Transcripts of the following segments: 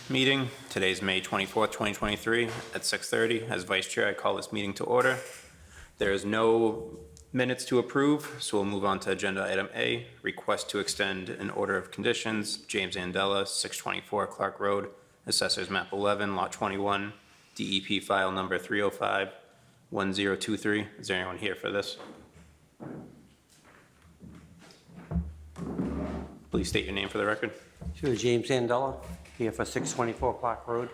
meeting. Today's May 24th, 2023 at 6:30. As Vice Chair, I call this meeting to order. There is no minutes to approve, so we'll move on to agenda item A, request to extend an order of conditions. James Andela, 624 Clark Road, Assessors Map 11, Lot 21, DEP file number 305-1023. Is there anyone here for this? Please state your name for the record. Sure, James Andela, here for 624 Park Road.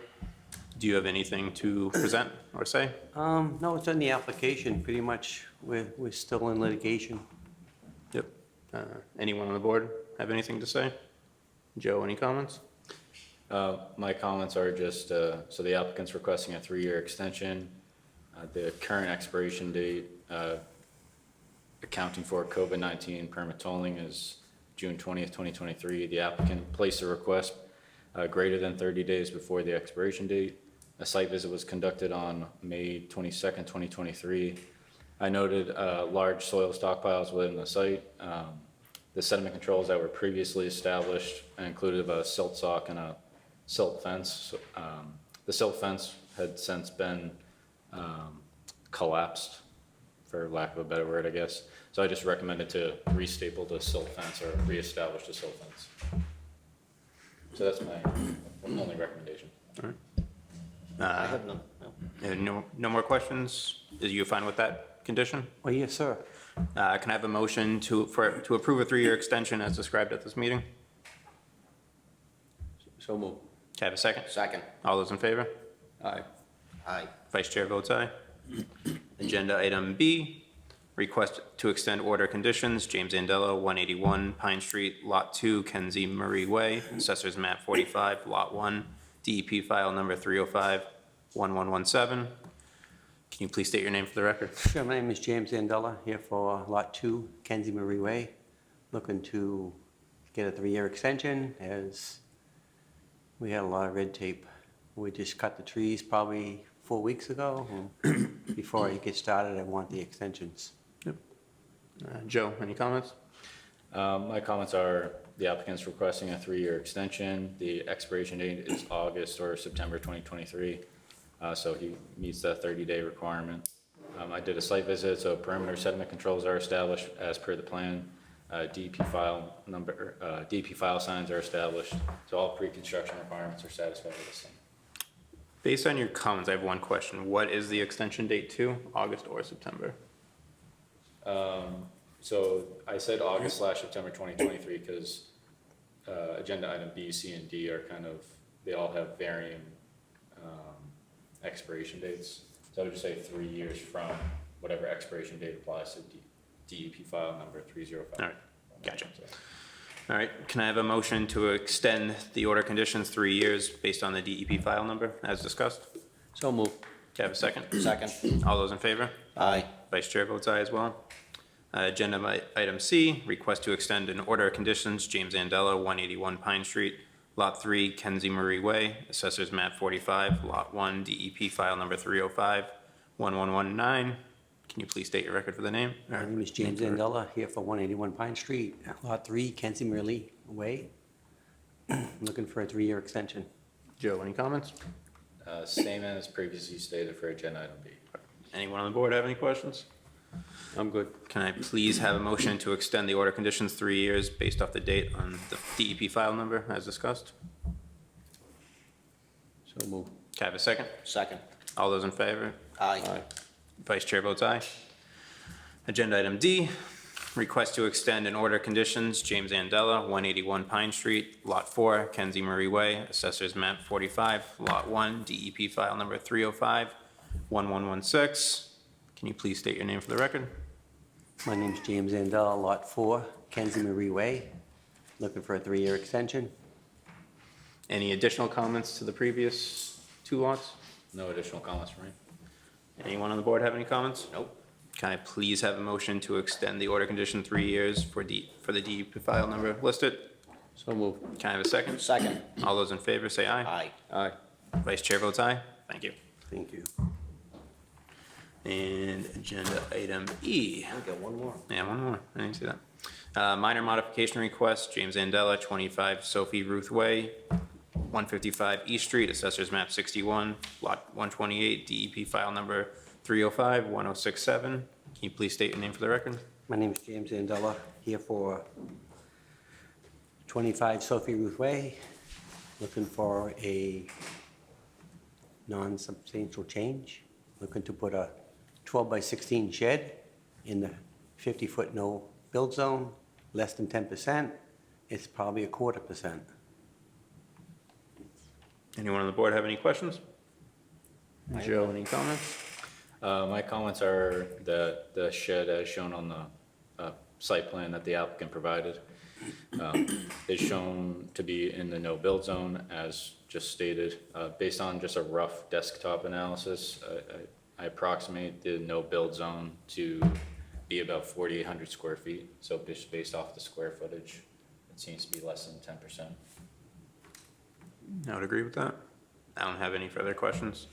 Do you have anything to present or say? No, it's in the application, pretty much. We're still in litigation. Yep. Anyone on the board have anything to say? Joe, any comments? My comments are just, so the applicant's requesting a 3-year extension. The current expiration date, accounting for COVID-19 permit tolling, is June 20th, 2023. The applicant placed a request greater than 30 days before the expiration date. A site visit was conducted on May 22nd, 2023. I noted large soil stockpiles within the site. The sediment controls that were previously established included a silt sock and a silt fence. The silt fence had since been collapsed, for lack of a better word, I guess. So I just recommended to restaple the silt fence or reestablish the silt fence. So that's my only recommendation. All right. I have none. No more questions? Are you fine with that condition? Well, yes, sir. Can I have a motion to approve a 3-year extension as described at this meeting? So move. Can I have a second? Second. All those in favor? Aye. Aye. Vice Chair votes aye. Agenda item B, request to extend order conditions. James Andela, 181 Pine Street, Lot 2, Kenzie Marie Way, Assessors Map 45, Lot 1, DEP file number 305-1117. Can you please state your name for the record? Sure, my name is James Andela, here for Lot 2, Kenzie Marie Way. Looking to get a 3-year extension, as we had a lot of red tape. We just cut the trees probably 4 weeks ago. Before I get started, I want the extensions. Joe, any comments? My comments are the applicant's requesting a 3-year extension. The expiration date is August or September 2023. So he meets the 30-day requirement. I did a site visit, so perimeter sediment controls are established as per the plan. DEP file signs are established, so all pre-construction requirements are satisfied with the same. Based on your comments, I have one question. What is the extension date to, August or September? So I said August/September 2023 because agenda item B, C, and D are kind of, they all have varying expiration dates. So I would just say 3 years from whatever expiration date applies to DEP file number 305. All right, gotcha. All right, can I have a motion to extend the order conditions 3 years based on the DEP file number as discussed? So move. Can I have a second? Second. All those in favor? Aye. Vice Chair votes aye as well. Agenda item C, request to extend an order of conditions, James Andela, 181 Pine Street, Lot 3, Kenzie Marie Way, Assessors Map 45, Lot 1, DEP file number 305-1119. Can you please state your record for the name? My name is James Andela, here for 181 Pine Street, Lot 3, Kenzie Marie Way. Looking for a 3-year extension. Joe, any comments? Same as previously stated for agenda item B. Anyone on the board have any questions? I'm good. Can I please have a motion to extend the order conditions 3 years based off the date on the DEP file number as discussed? So move. Can I have a second? Second. All those in favor? Aye. Vice Chair votes aye. Agenda item D, request to extend an order conditions, James Andela, 181 Pine Street, Lot 4, Kenzie Marie Way, Assessors Map 45, Lot 1, DEP file number 305-1116. Can you please state your name for the record? My name's James Andela, Lot 4, Kenzie Marie Way. Looking for a 3-year extension. Any additional comments to the previous 2 lots? No additional comments from me. Anyone on the board have any comments? Nope. Can I please have a motion to extend the order condition 3 years for the DEP file number listed? So move. Can I have a second? Second. All those in favor say aye. Aye. Aye. Vice Chair votes aye. Thank you. Thank you. And agenda item E. I got one more. Yeah, one more. I didn't see that. Minor modification request, James Andela, 25 Sophie Ruth Way, 155 East Street, Assessors Map 61, Lot 128, DEP file number 305-1067. Can you please state your name for the record? My name is James Andela, here for 25 Sophie Ruth Way, looking for a non-substantial change. Looking to put a 12 by 16 shed in the 50-foot no build zone, less than 10%. It's probably 1/4%. Anyone on the board have any questions? Joe, any comments? My comments are that the shed as shown on the site plan that the applicant provided is shown to be in the no-build zone as just stated. Based on just a rough desktop analysis, I approximate the no-build zone to be about 4,800 square feet. So just based off the square footage, it seems to be less than 10%. I would agree with that. I don't have any further questions.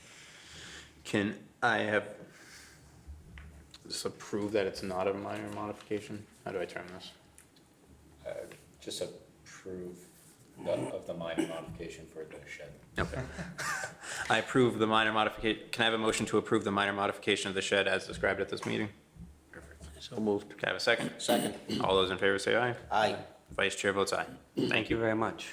Can I have just approve that it's not a minor modification? How do I term this? Just approve of the minor modification for the shed. Okay. I approve the minor modification. Can I have a motion to approve the minor modification of the shed as described at this meeting? So moved. Can I have a second? Second. All those in favor say aye. Aye. Vice Chair votes aye. Thank Thank you you. very much.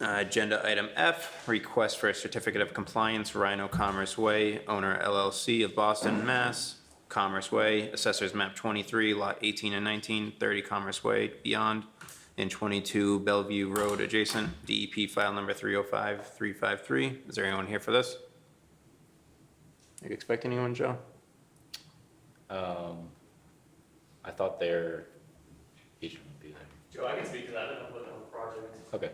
Agenda item F, request for a certificate of compliance, Rhino Commerce Way, owner LLC of Boston, Mass. Commerce Way, Assessors Map 23, Lot 18 and 19, 30 Commerce Way, beyond, and 22 Bellevue Road adjacent, DEP file number 305353. Is there anyone here for this? Are you expecting anyone, Joe? I thought their agent would be there. Joe, I can speak to that, I don't put on the project. Okay.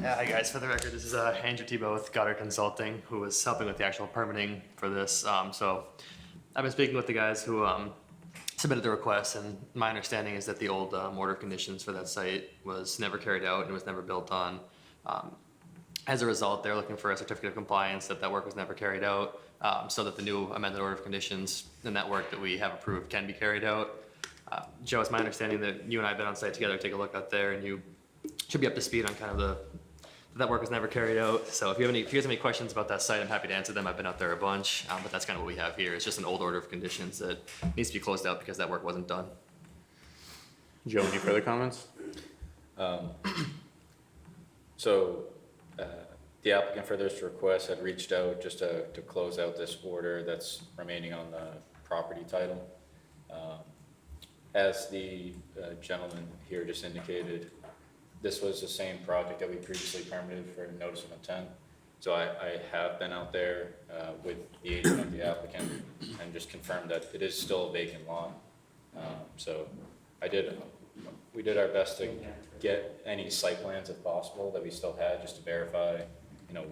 Hi guys, for the record, this is Andrew Tebow with Goddard Consulting, who was helping with the actual permitting for this. So I've been speaking with the guys who submitted the request, and my understanding is that the old order of conditions for that site was never carried out and was never built on. As a result, they're looking for a certificate of compliance that work was never carried out, so that the new amended order of conditions and that work that we have approved can be carried out. Joe, it's my understanding that you and I have been on site together to take a look out there, and you should be up to speed on kind of that work was never carried out. So if you guys have any questions about that site, I'm happy to answer them. I've been out there a bunch, but that's kind of what we have here. It's just an old order of conditions that needs to be closed out because that work wasn't done. Joe, any further comments? So the applicant for this request had reached out just to close out this order that's remaining on the property title. As the gentleman here just indicated, this was the same project that we previously permitted for notice of intent. So I have been out there with the agent of the applicant and just confirmed that it is still a vacant lot. So we did our best to get any site plans if possible that we still had, just to verify,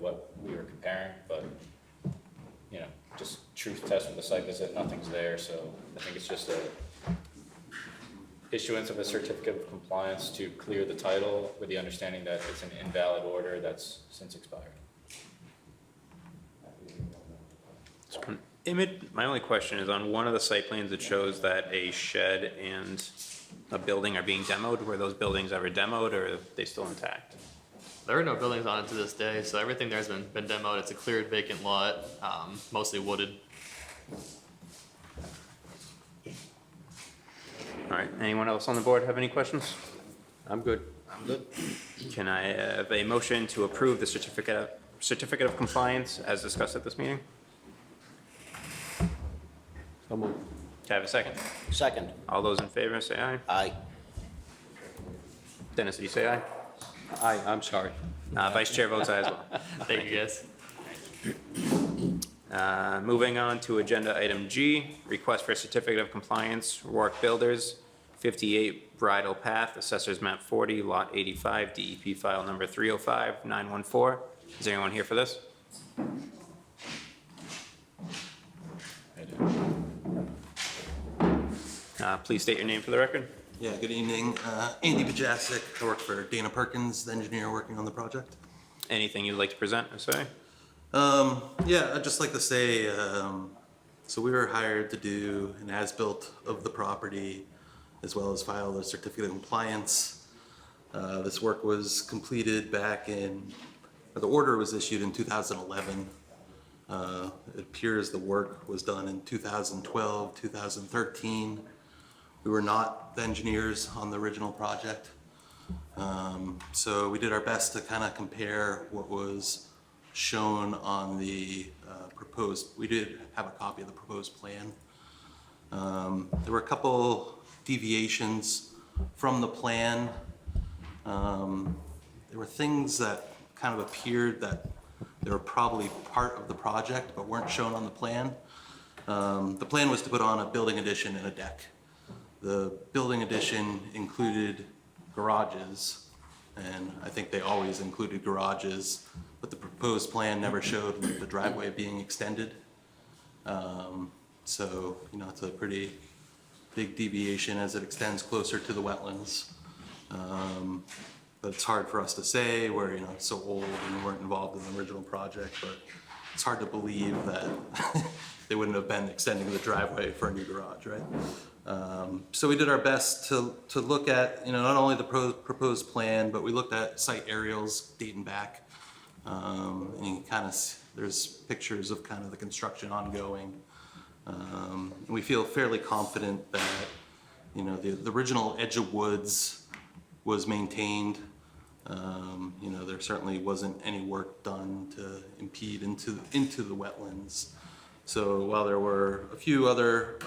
what we were comparing, but, just truth test with the site visit, nothing's there, so I think it's just a issuance of a certificate of compliance to clear the title with the understanding that it's an invalid order that's since expired. My only question is on one of the site plans, it shows that a shed and a building are being demoed. Were those buildings ever demoed, or are they still intact? There are no buildings on it to this day, so everything there's been demoed. It's a cleared vacant lot, mostly wooded. All right, anyone else on the board have any questions? I'm good. I'm good. Can I have a motion to approve the certificate of compliance as discussed at this meeting? So moved. Can I have a second? Second. All those in favor, say aye. Aye. Dennis, did you say aye? Aye, I'm sorry. Vice Chair votes aye as well. Thank you guys. Moving on to agenda item G, request for a certificate of compliance, Rourke Builders, 58 Bridle Path, Assessors Map 40, Lot 85, DEP file number 305914. Is there anyone here for this? Please state your name for the record. Yeah, good evening. Andy Bajasic. I work for Dana Perkins, the engineer working on the project. Anything you'd like to present or say? Yeah, I'd just like to say, so we were hired to do an as-built of the property as well as file the certificate of compliance. This work was completed back in, or the order was issued in 2011. It appears the work was done in 2012, 2013. We were not the engineers on the original project. So we did our best to kind of compare what was shown on the proposed, we did have a copy of the proposed plan. There were a couple deviations from the plan. There were things that kind of appeared that they were probably part of the project but weren't shown on the plan. The plan was to put on a building addition and a deck. The building addition included garages, and I think they always included garages, but the proposed plan never showed the driveway being extended. So, you know, it's a pretty big deviation as it extends closer to the wetlands. But it's hard for us to say, we're, you know, so old and we weren't involved in the original project, but it's hard to believe that they wouldn't have been extending the driveway for a new garage, right? So we did our best to look at, you know, not only the proposed plan, but we looked at site aerials dating back. And you kind of, there's pictures of kind of the construction ongoing. And we feel fairly confident that, you know, the original edge of woods was maintained. You know, there certainly wasn't any work done to impede into the wetlands. So while there were a few other,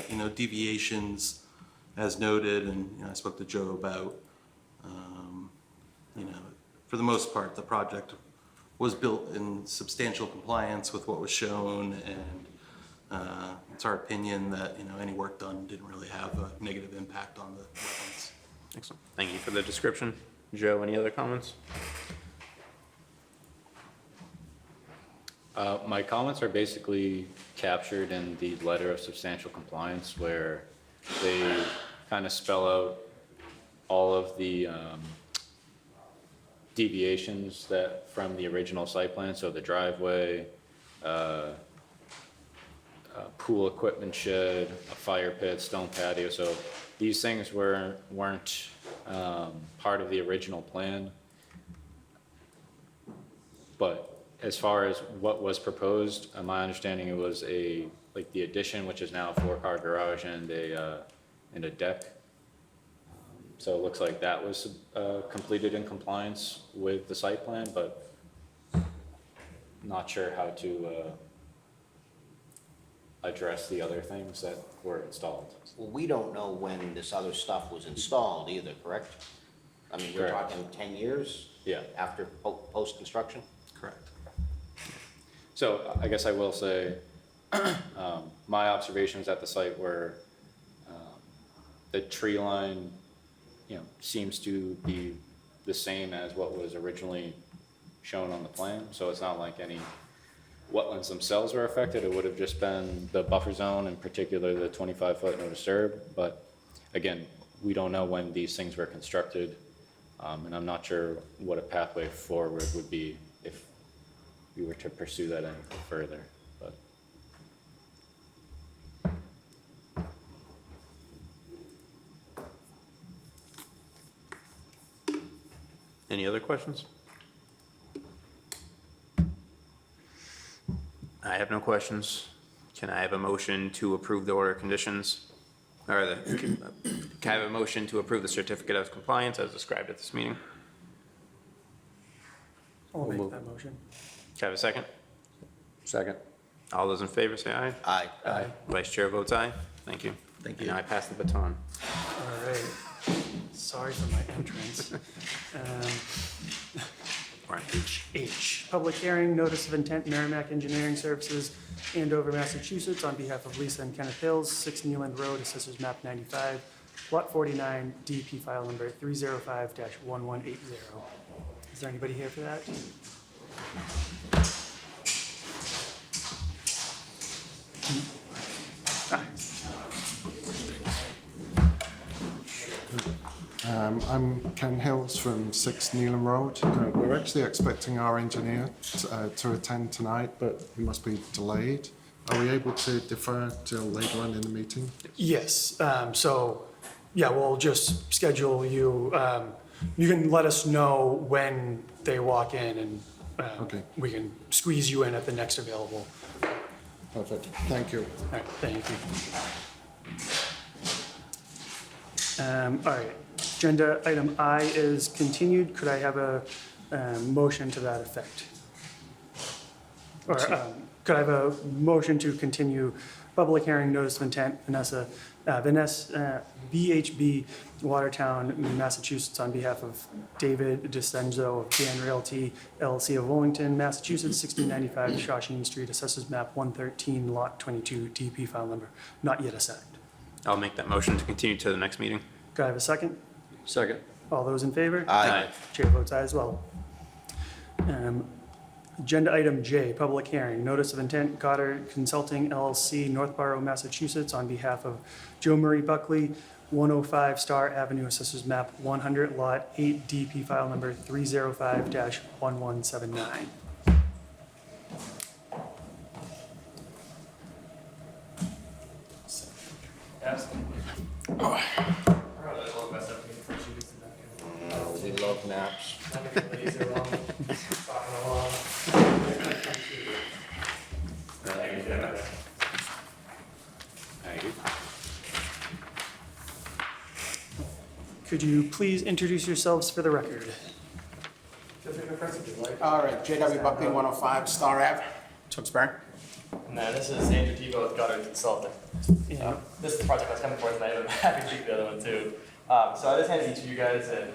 you know, deviations as noted, and, you know, I spoke to Joe about, you know, for the most part, the project was built in substantial compliance with what was shown, and it's our opinion that, you know, any work done didn't really have a negative impact on the wetlands. Excellent. Thank you for the description. Joe, any other comments? My comments are basically captured in the letter of substantial compliance, where they kind of spell out all of the deviations that from the original site plan, so the driveway, pool equipment shed, a fire pit, stone patio. So these things weren't part of the original plan. But as far as what was proposed, my understanding it was like the addition, which is now a 4-car garage and a deck. So it looks like that was completed in compliance with the site plan, but not sure how to address the other things that were installed. Well, we don't know when this other stuff was installed either, correct? I mean, we're Correct. talking 10 years? Yeah. After post-construction? Correct. So I guess I will say, my observations at the site were, the tree line, you know, seems to be the same as what was originally shown on the plan. So it's not like any wetlands themselves were affected. It would have just been the buffer zone, in particular the 25-foot no disturb. But again, we don't know when these things were constructed. And I'm not sure what a pathway forward would be if we were to pursue that any further, but. Any other questions? I have no questions. Can I have a motion to approve the order of conditions? Or can I have a motion to approve the certificate of compliance as described at this meeting? I'll make move. that motion. Can I have a second? Second. All those in favor say aye. Aye. Aye. Vice Chair votes aye. Thank you. Thank And you. now I pass the baton. All right. Sorry for my entrance. Right. H, public hearing, notice of intent, Merrimack Engineering Services, Andover, Massachusetts, on behalf of Lisa and Kenneth Hills, 6 Newland Road, Assessors Map 95, Lot 49, DP file number 305-1180. Is there anybody here for that? I'm Ken Hills from 6 Neelam Road. We're actually expecting our engineer to attend tonight, but he must be delayed. Are we able to defer till later on in the meeting? Yes, so Yeah, we'll just schedule you, you can let us know when they walk in and Okay. we can squeeze you in at the next available. Perfect. Thank you. All right, thank you. All right, agenda item I is continued. Could I have a motion to that effect? Or could I have a motion to continue public hearing notice of intent, VHB Watertown, Massachusetts, on behalf of David DeCenzo of Dan Realty LLC of Wilmington, Massachusetts, 1695 Shawshene Street, Assessors Map 113, Lot 22, DP file number, not yet assigned. I'll make that motion to continue to the next meeting. Could I have a second? Second. All those in favor? Aye. Chair votes aye as well. Agenda item J, public hearing, notice of intent, Goddard Consulting LLC, Northborough, Massachusetts, on behalf of Joe Marie Buckley, 105 Star Avenue, Assessors Map 100, Lot 8, DP file number 305-1179. We love naps. Could you please introduce yourselves for the record? All right, JW Buckley, 105 Star Ave, Tewksbury. And then this is Andrew Tebow with Goddard Consulting. Yeah. This is the project I was coming for tonight, but I'm happy to speak to the other one too. So I just handed each of you guys an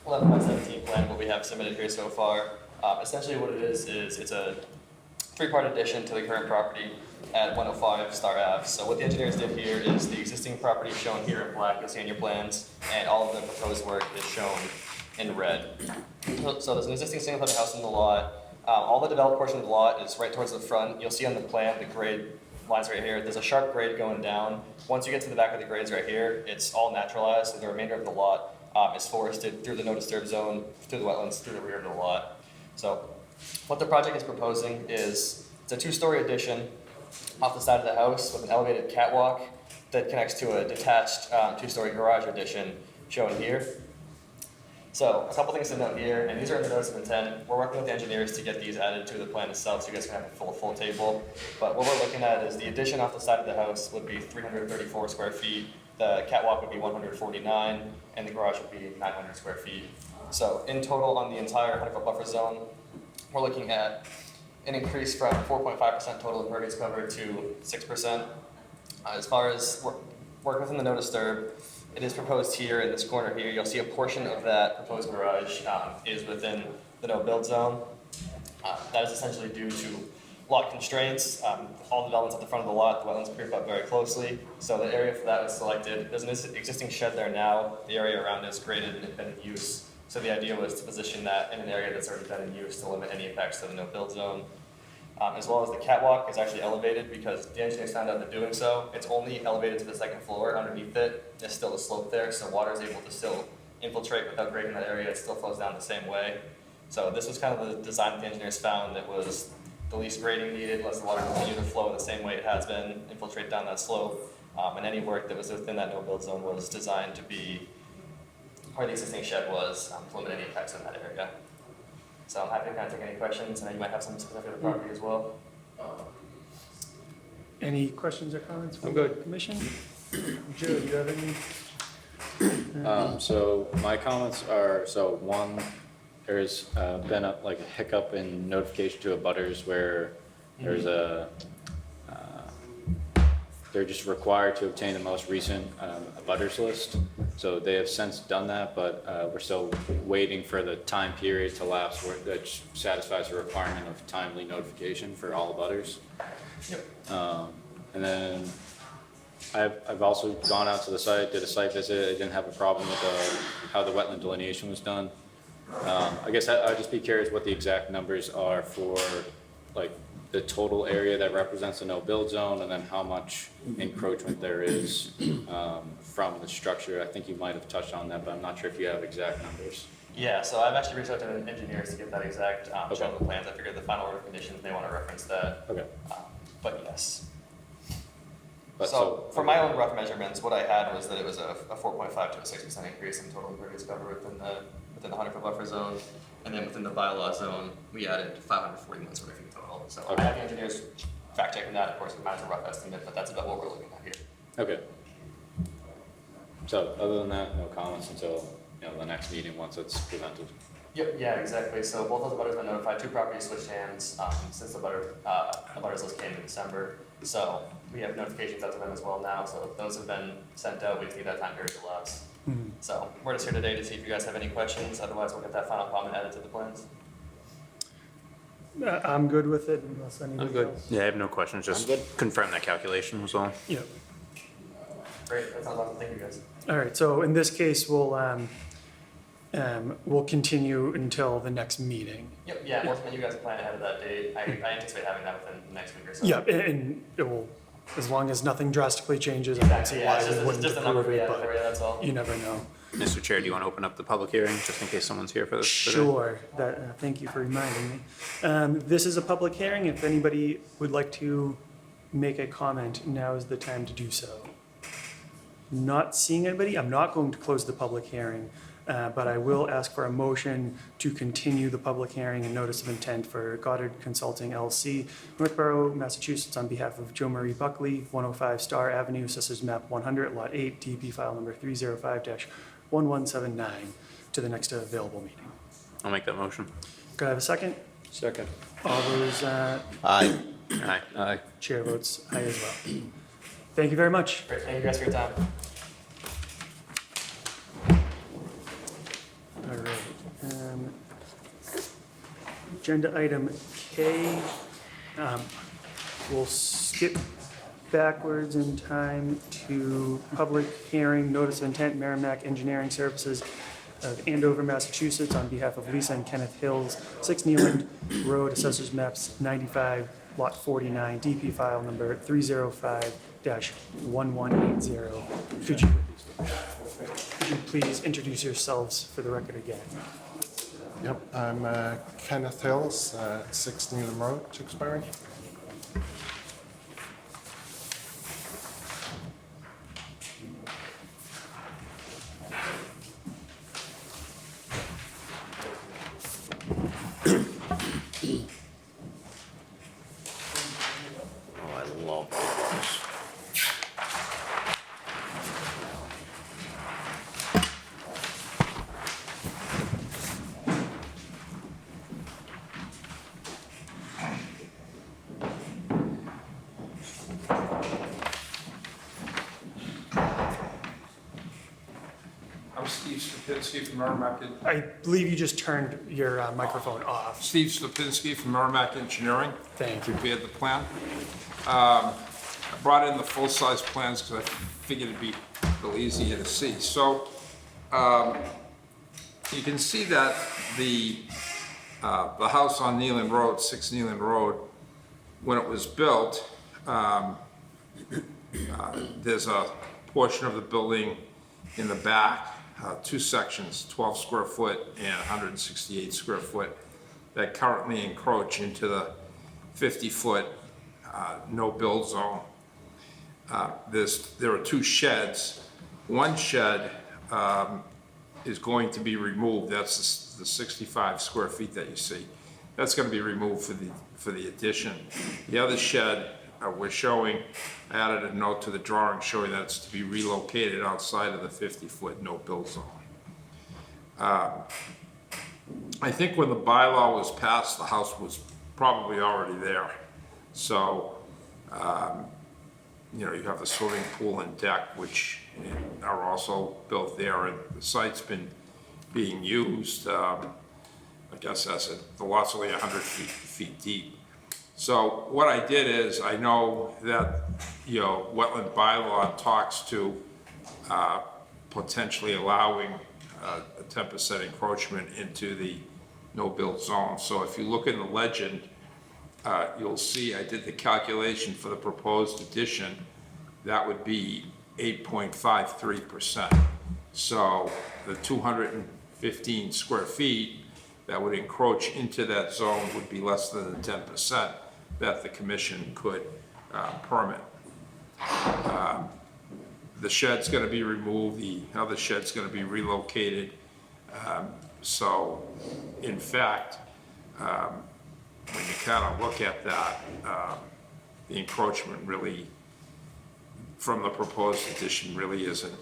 11.17 plan, what we have submitted here so far. Essentially what it is it's a three-part addition to the current property at 105 Star Ave. So what the engineers did here is the existing property shown here in black, you'll see on your plans, and all of the proposed work is shown in red. So there's an existing single-family house in the lot. All the developed portion of the lot is right towards the front. You'll see on the plan, the grade lines right here. There's a sharp grade going down. Once you get to the back of the grades right here, it's all naturalized, so the remainder of the lot is forested through the no disturb zone, through the wetlands, through the rear of the lot. So what the project is proposing is it's a two-story addition off the side of the house with an elevated catwalk that connects to a detached two-story garage addition shown here. So a couple things to note here, and these are in the notice of intent. We're working with the engineers to get these added to the plan itself so you guys can have a full table. But what we're looking at is the addition off the side of the house would be 334 square feet. The catwalk would be 149, and the garage would be 900 square feet. So in total on the entire 100-foot buffer zone, we're looking at an increase from 4.5% total impervious cover to 6%. As far as work within the no disturb, it is proposed here in this corner here. You'll see a portion of that proposed garage is within the no build zone. That is essentially due to lot constraints. All developments at the front of the lot, the wetlands creep up very closely. So the area for that was selected. There's an existing shed there now. The area around it is graded and been in use. So the idea was to position that in an area that's already been in use to limit any impacts to the no build zone. As well as the catwalk is actually elevated because the engineers found out that doing so, it's only elevated to the second floor. Underneath it, there's still a slope there, so water is able to still infiltrate without grading that area. It still flows down the same way. So this was kind of the design that the engineers found that was the least grading needed, lets the water continue to flow in the same way it has been, infiltrate down that slope. And any work that was within that no build zone was designed to be where the existing shed was, to limit any impacts in that area. So I'm happy to kind of take any questions, and you might have some specific to the property as well. Any questions or comments from the commission? Joe, do you have any? So my comments are, so one, there's been a hiccup in notification to abutters where there's they're just required to obtain the most recent abutters list. So they have since done that, but we're still waiting for the time period to lapse that satisfies the requirement of timely notification for all abutters. Yep. And then I've also gone out to the site, did a site visit. I didn't have a problem with how the wetland delineation was done. I guess I'd just be curious what the exact numbers are for the total area that represents the no build zone, and then how much encroachment there is from the structure. I think you might have touched on that, but I'm not sure if you have exact numbers. Yeah, so I've actually reached out to the engineers to get that exact shown on the plans. I figured the final order of conditions may want to reference that. Okay. But yes. But So for my own rough measurements, what I had was that it was a 4.5 to a 6% increase in total impervious cover within the 100-foot buffer zone. And then within the bylaw zone, we added 541 square feet total. So I have the engineers fact checking that, of course, it matters a rough estimate, but that's about what we're looking at here. Okay. So other than that, no comments until, the next meeting, once it's presented. Yep, yeah, exactly. So both those butters been notified. 2 properties switched hands since the butters list came in December. So we have notifications out to them as well now. So those have been sent out. We just need that time period to lapse. So we're just here today to see if you guys have any questions. Otherwise, we'll get that final comment added to the plans. I'm good with it unless anybody good. else. Yeah, I have no questions, just confirm that calculation was all. Yep. Great, that sounds awesome. Thank you, guys. All right, so in this case, we'll continue until the next meeting. Yep, yeah, more than you guys plan ahead of that date. I anticipate having that within the next week or so. Yeah, and it will, as long as nothing drastically changes, I don't Exactly, see yeah, why it's we just, wouldn't just a number approve we it, added for you, but that's all. you never know. Mr. Chair, do you want to open up the public hearing, just in case someone's here for this today? Sure, thank you for reminding me. This is a public hearing. If anybody would like to make a comment, now is the time to do so. Not seeing anybody, I'm not going to close the public hearing, but I will ask for a motion to continue the public hearing and notice of intent for Goddard Consulting LC, Northborough, Massachusetts, on behalf of Joe Marie Buckley, 105 Star Avenue, Assessors Map 100, Lot 8, DP file number 305-1179, to the next available meeting. I'll make that motion. Could I have a second? Second. All those, Aye. Aye. chair votes aye as well. Thank you very much. Great, thank you guys for your time. All right. Agenda item K, we'll skip backwards in time to public hearing, notice of intent, Merrimack Engineering Services of Andover, Massachusetts, on behalf of Lisa and Kenneth Hills, 6 Nealand Road, Assessors Maps 95, Lot 49, DP file number 305-1180. Could you please introduce yourselves for the record again? Yep, I'm Kenneth Hills, 6 Needham Road, Tewksbury. Oh, I love this. I'm Steve Slupinski from Merrimack, I believe you just turned your microphone off. Steve Slupinski from Merrimack Engineering. Thank you. Prepared the plan. I brought in the full-size plans because I figured it'd be a little easier to see. So you can see that the house on Nealand Road, 6 Nealand Road, when it was built, there's a portion of the building in the back, 2 sections, 12 square foot and 168 square foot, that currently encroach into the 50-foot no-build zone. There are 2 sheds. One shed is going to be removed. That's the 65 square feet that you see. That's going to be removed for the addition. The other shed we're showing, I added a note to the drawing showing that it's to be relocated outside of the 50-foot no-build zone. I think when the bylaw was passed, the house was probably already there. So, you have the swimming pool and deck, which are also built there, and the site's been being used, I guess the lot's only 100 feet deep. So what I did is, I know that, wetland bylaw talks to potentially allowing a 10% encroachment into the no-build zone. So if you look in the legend, you'll see I did the calculation for the proposed addition. That would be 8.53%. So the 215 square feet that would encroach into that zone would be less than the 10% that the commission could permit. The shed's gonna be removed, the other shed's gonna be relocated. So, in fact, when you kind of look at that, the encroachment really, from the proposed addition, really isn't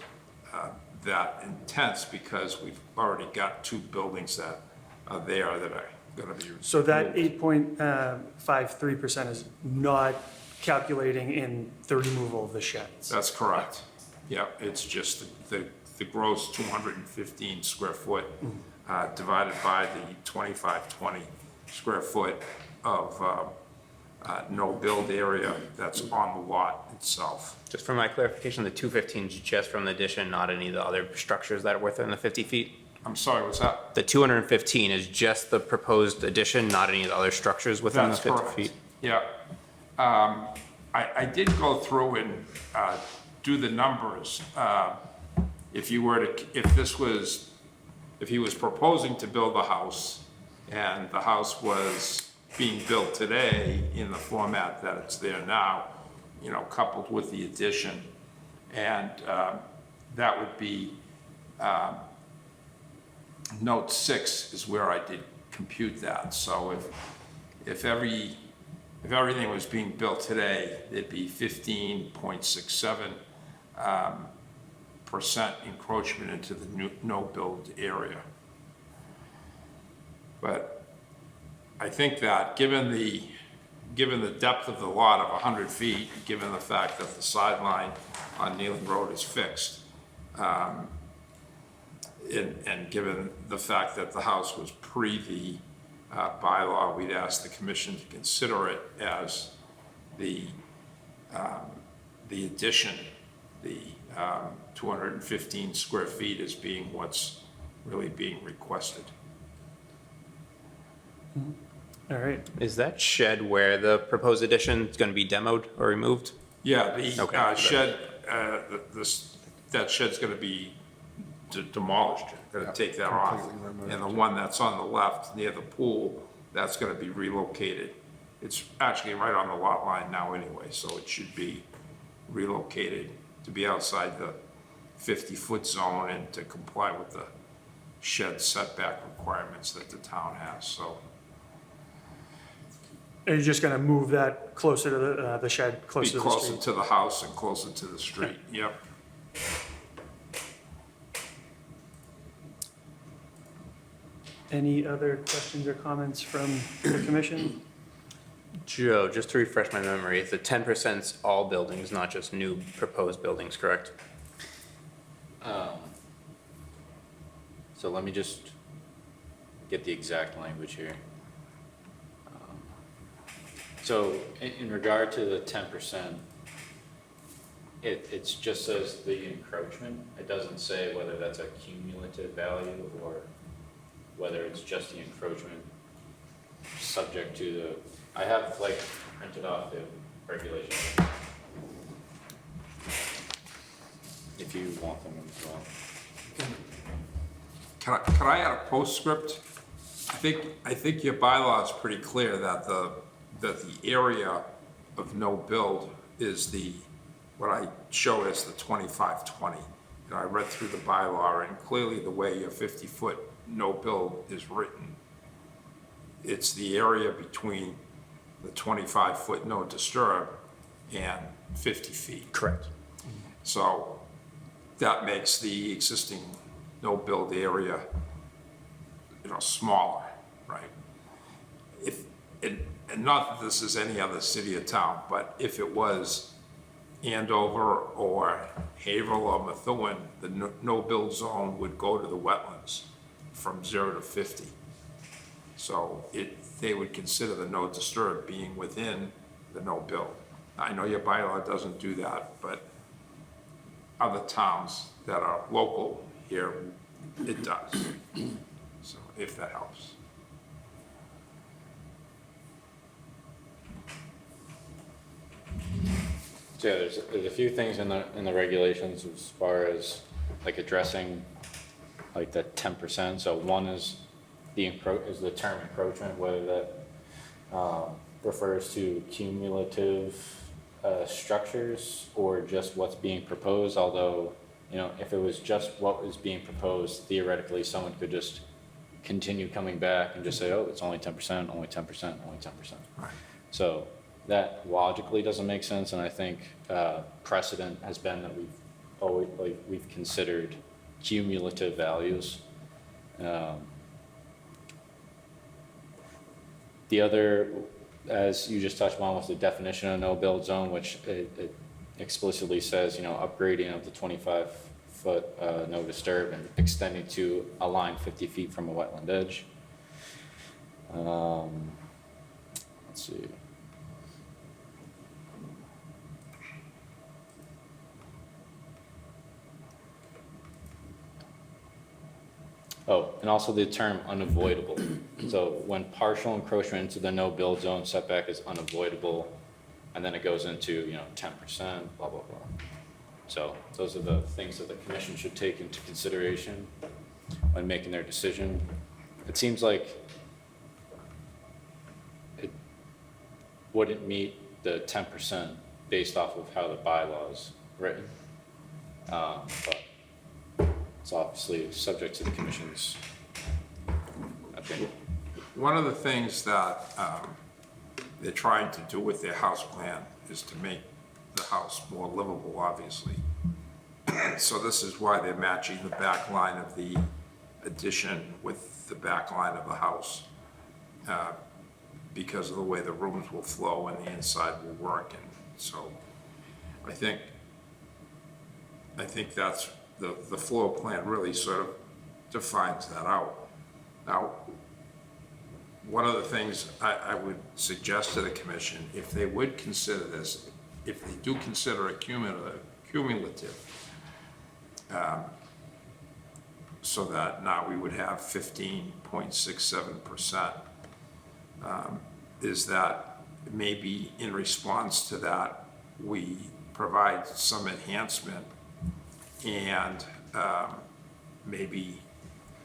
that intense, because we've already got two buildings that are there that are gonna be. So that removed. 8.53% is not calculating in the removal of the sheds? That's correct. Yeah, it's just the gross 215 square foot divided by the 2520 square foot of no-build area that's on the lot itself. Just for my clarification, the 215 is just from the addition, not any of the other structures that are within the 50 feet? I'm sorry, what's that? The 215 is just the proposed addition, not any of the other structures within the That's 50 correct. feet? Yeah. I did go through and do the numbers. If he was proposing to build a house, and the house was being built today in the format that it's there now, you know, coupled with the addition, and that would be, note 6 is where I did compute that. So if everything was being built today, it'd be 15.67% encroachment into the no-build area. But I think that given the depth of the lot of 100 feet, given the fact that the sideline on Nealon Road is fixed, and given the fact that the house was pre the bylaw, we'd ask the commission to consider it as the addition, the 215 square feet as being what's really being requested. All right. Is that shed where the proposed addition is going to be demoed or removed? Yeah, the Okay. shed, that shed's gonna be demolished, gonna take that off. completely removed. And the one that's on the left near the pool, that's gonna be relocated. It's actually right on the lot line now anyway, so it should be relocated to be outside the 50-foot zone and to comply with the shed setback requirements that the town has, so. Are you just going to move that closer to the shed, Be closer to the closer street? to the house and closer to the street, yep. Any other questions or comments from the commission? Joe, just to refresh my memory, the 10%'s all buildings, not just new proposed buildings, correct? So let me just get the exact language here. So in regard to the 10%, it's just says the encroachment. It doesn't say whether that's a cumulative value or whether it's just the encroachment subject to the, I have like printed off the regulations. If you want them as well. Can I add a postscript? I think your bylaw is pretty clear that the area of no build is what I show as the 2520. You know, I read through the bylaw, and clearly the way your 50-foot no build is written, it's the area between the 25-foot no disturb and 50 feet. Correct. So that makes the existing no build area, you know, smaller, right? And not that this is any other city or town, but if it was Andover or Haverhill or Methuen, the no build zone would go to the wetlands from 0 to 50. So they would consider the no disturb being within the no build. I know your bylaw doesn't do that, but other towns that are local here, it does. So if that helps. So yeah, there's a few things in the regulations as far as like addressing like the 10%. So one is is the term encroachment, whether that refers to cumulative structures or just what's being proposed, although, you know, if it was just what was being proposed, theoretically, someone could just continue coming back and just say, oh, it's only 10%, only 10%, only 10%. So that logically doesn't make sense, and I think precedent has been that we've always, like, we've considered cumulative values. The other, as you just touched on, was the definition of no-build zone, which it explicitly says, you know, upgrading of the 25-foot no disturb and extending to a line 50 feet from a wetland edge. Let's see. Oh, and also the term unavoidable. So when partial encroachment into the no-build zone setback is unavoidable, and then it goes into, you know, 10%, blah, blah, blah. So those are the things that the commission should take into consideration when making their decision. It seems like it wouldn't meet the 10% based off of how the bylaw is written. But it's obviously subject to the commission's opinion. One of the things that they're trying to do with their house plan is to make the house more livable, obviously. So this is why they're matching the back line of the addition with the back line of the house, because of the way the rooms will flow and the inside will work. And so I think that's the floor plan really sort of defines that out. Now, one of the things I would suggest to the commission, if they would consider this, if they do consider it cumulative, so that now we would have 15.67%, is that maybe in response to that, we provide some enhancement and maybe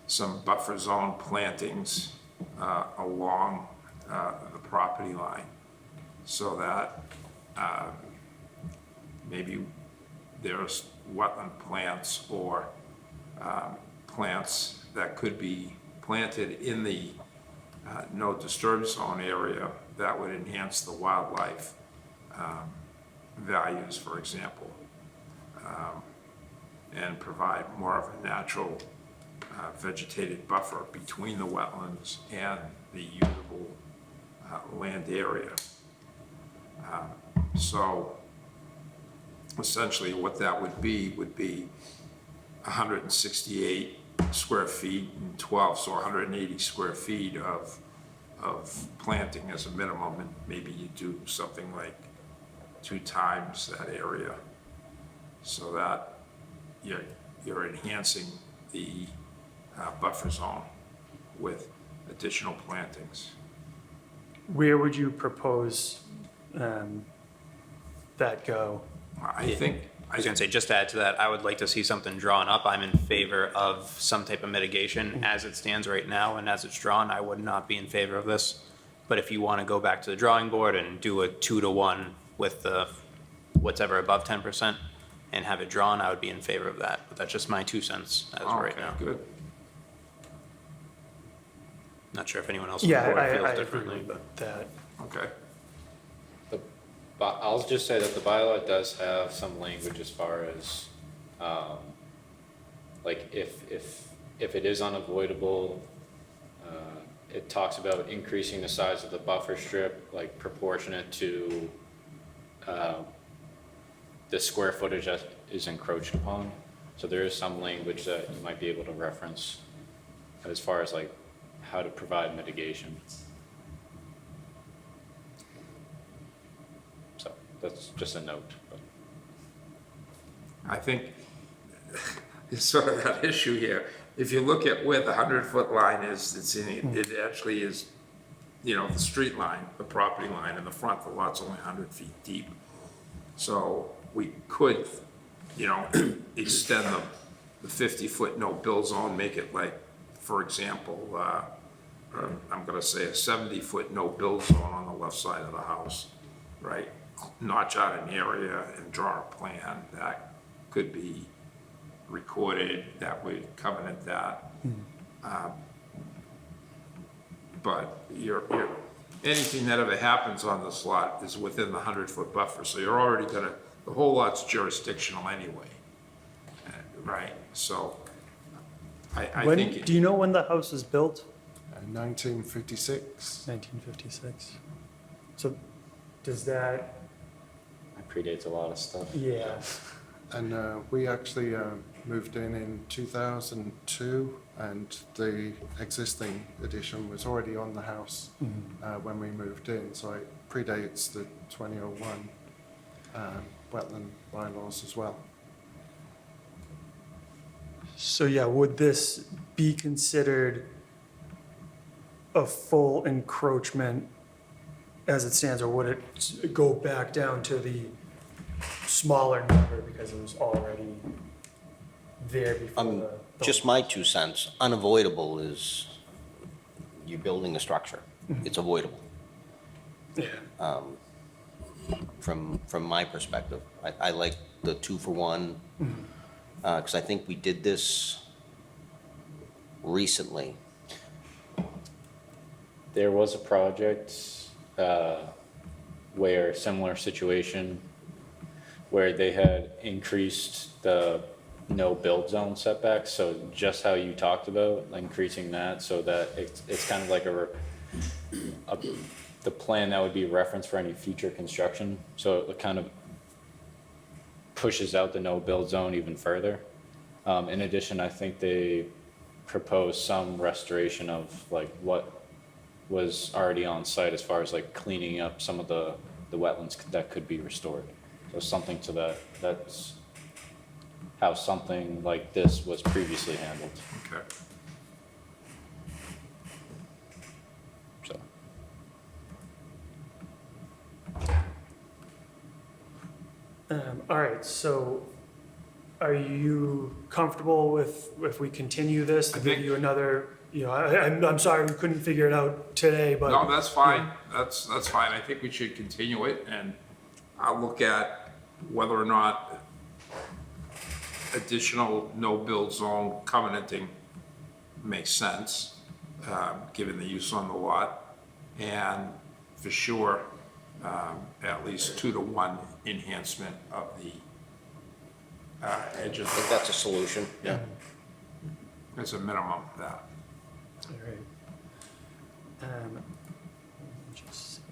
some buffer zone plantings along the property line, so that maybe there's wetland plants or plants that could be planted in the no disturb zone area that would enhance the wildlife values, for example, and provide more of a natural vegetated buffer between the wetlands and the usable land area. So essentially what that would be 168 square feet and 12, so 180 square feet of planting as a minimum, and maybe you do something like 2 times that area, so that you're enhancing the buffer zone with additional plantings. Where would you propose that go? I think, I was gonna say, just to add to that, I would like to see something drawn up. I'm in favor of some type of mitigation as it stands right now, and as it's drawn, I would not be in favor of this. But if you wanna go back to the drawing board and do a 2-to-1 with the whatever above 10% and have it drawn, I would be in favor of that. But that's just my 2 cents as of right okay, now. good. Not sure if anyone else on the Yeah, board I feels agree differently, but. with that. Okay. But I'll just say that the bylaw does have some language as far as, like, if it is unavoidable, it talks about increasing the size of the buffer strip, like proportionate to the square footage that is encroached upon. So there is some language that you might be able to reference as far as like how to provide mitigation. So that's just a note. But. I think it's sort of that issue here. If you look at where the 100-foot line is, it actually is, the street line, the property line in the front, the lot's only 100 feet deep. So we could, extend the 50-foot no-build zone, make it like, for example, I'm gonna say a 70-foot no-build zone on the left side of the house, right? notch out an area and draw a plan, that could be recorded, that would covenant that. But anything that ever happens on this lot is within the 100-foot buffer, so you're already gonna, the whole lot's jurisdictional anyway. Right, so I When, think. do you know when the house was built? 1956. 1956. So does that, That predates a lot of stuff. yeah, And we actually moved in 2002, and the existing addition was already on the house when we moved in, so it predates the 2001 wetland bylaws as well. so yeah, would this be considered a full encroachment as it stands, or would it go back down to the smaller number because it was already there before the? Just my 2 cents, unavoidable is you're building a structure. It's avoidable. Yeah. From my perspective. I like the 2-for-1, because I think we did this recently. There was a project where similar situation, where they had increased the no build zone setbacks, so just how you talked about, increasing that so that it's kind of like the plan that would be referenced for any future construction, so it kind of pushes out the no build zone even further. In addition, I think they proposed some restoration of like what was already on site as far as like cleaning up some of the wetlands that could be restored. So something to that's how something like this was previously handled, Okay. so. All right, so are you comfortable with, if we continue this, to I give think- you another, I'm sorry, we couldn't figure it out today, but. No, that's fine, that's fine, I think we should continue it, and I'll look at whether or not additional no-build zone covenanting makes sense, given the use on the lot, and for sure, at least 2-to-1 enhancement of the edge of I think the lot. that's a solution. Yeah. It's a minimum of that. All right. Let me just see.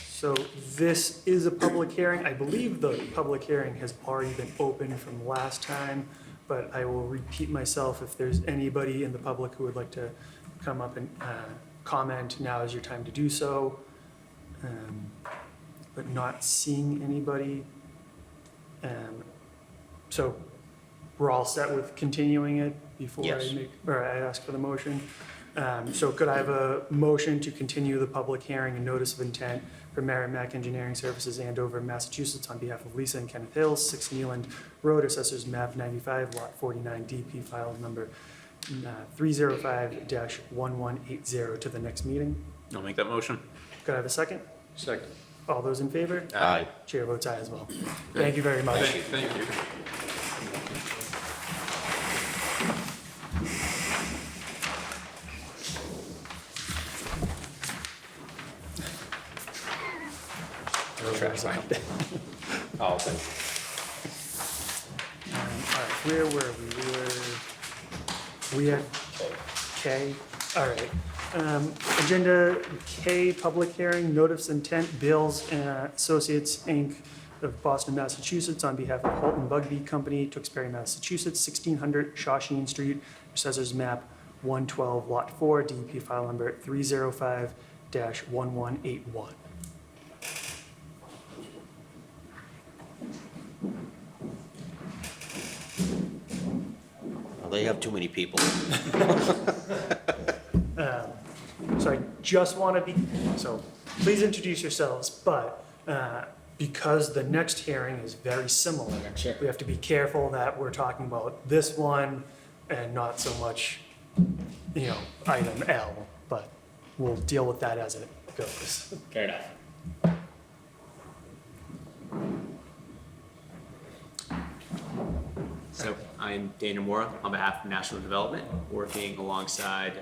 So this is a public hearing. I believe the public hearing has already been opened from last time, but I will repeat myself. If there's anybody in the public who would like to come up and comment, now is your time to do so. But not seeing anybody. So we're all set with continuing it before I Yes. I ask for the motion. So could I have a motion to continue the public hearing and notice of intent for Merrimack Engineering Services, Andover, Massachusetts, on behalf of Lisa and Kenneth Hills, 6 Nealand Road, Assessors Map 95, Lot 49, DP file number 305-1180 to the next meeting? I'll make that motion. Could I have a second? Second. All those in favor? Aye. Chair votes aye as well. Thank you very much. Thank you. Oh, thank All right, where were we? We had K. All right. Agenda K, public hearing, notice intent, Bills Associates, Inc. of Boston, Massachusetts, on behalf of Holton Bugby Company, Tewksbury, Massachusetts, 1600 Shawshene Street, Assessors Map 112, Lot 4, DEP file number 305-1181. Well, they have too many people. So I just want to be, so please introduce yourselves, but because the next hearing is very similar, we have to be careful that we're talking about this one and not so much, item L, but we'll deal with that as it goes. Fair enough. am Dana Mora on behalf of National Development, working alongside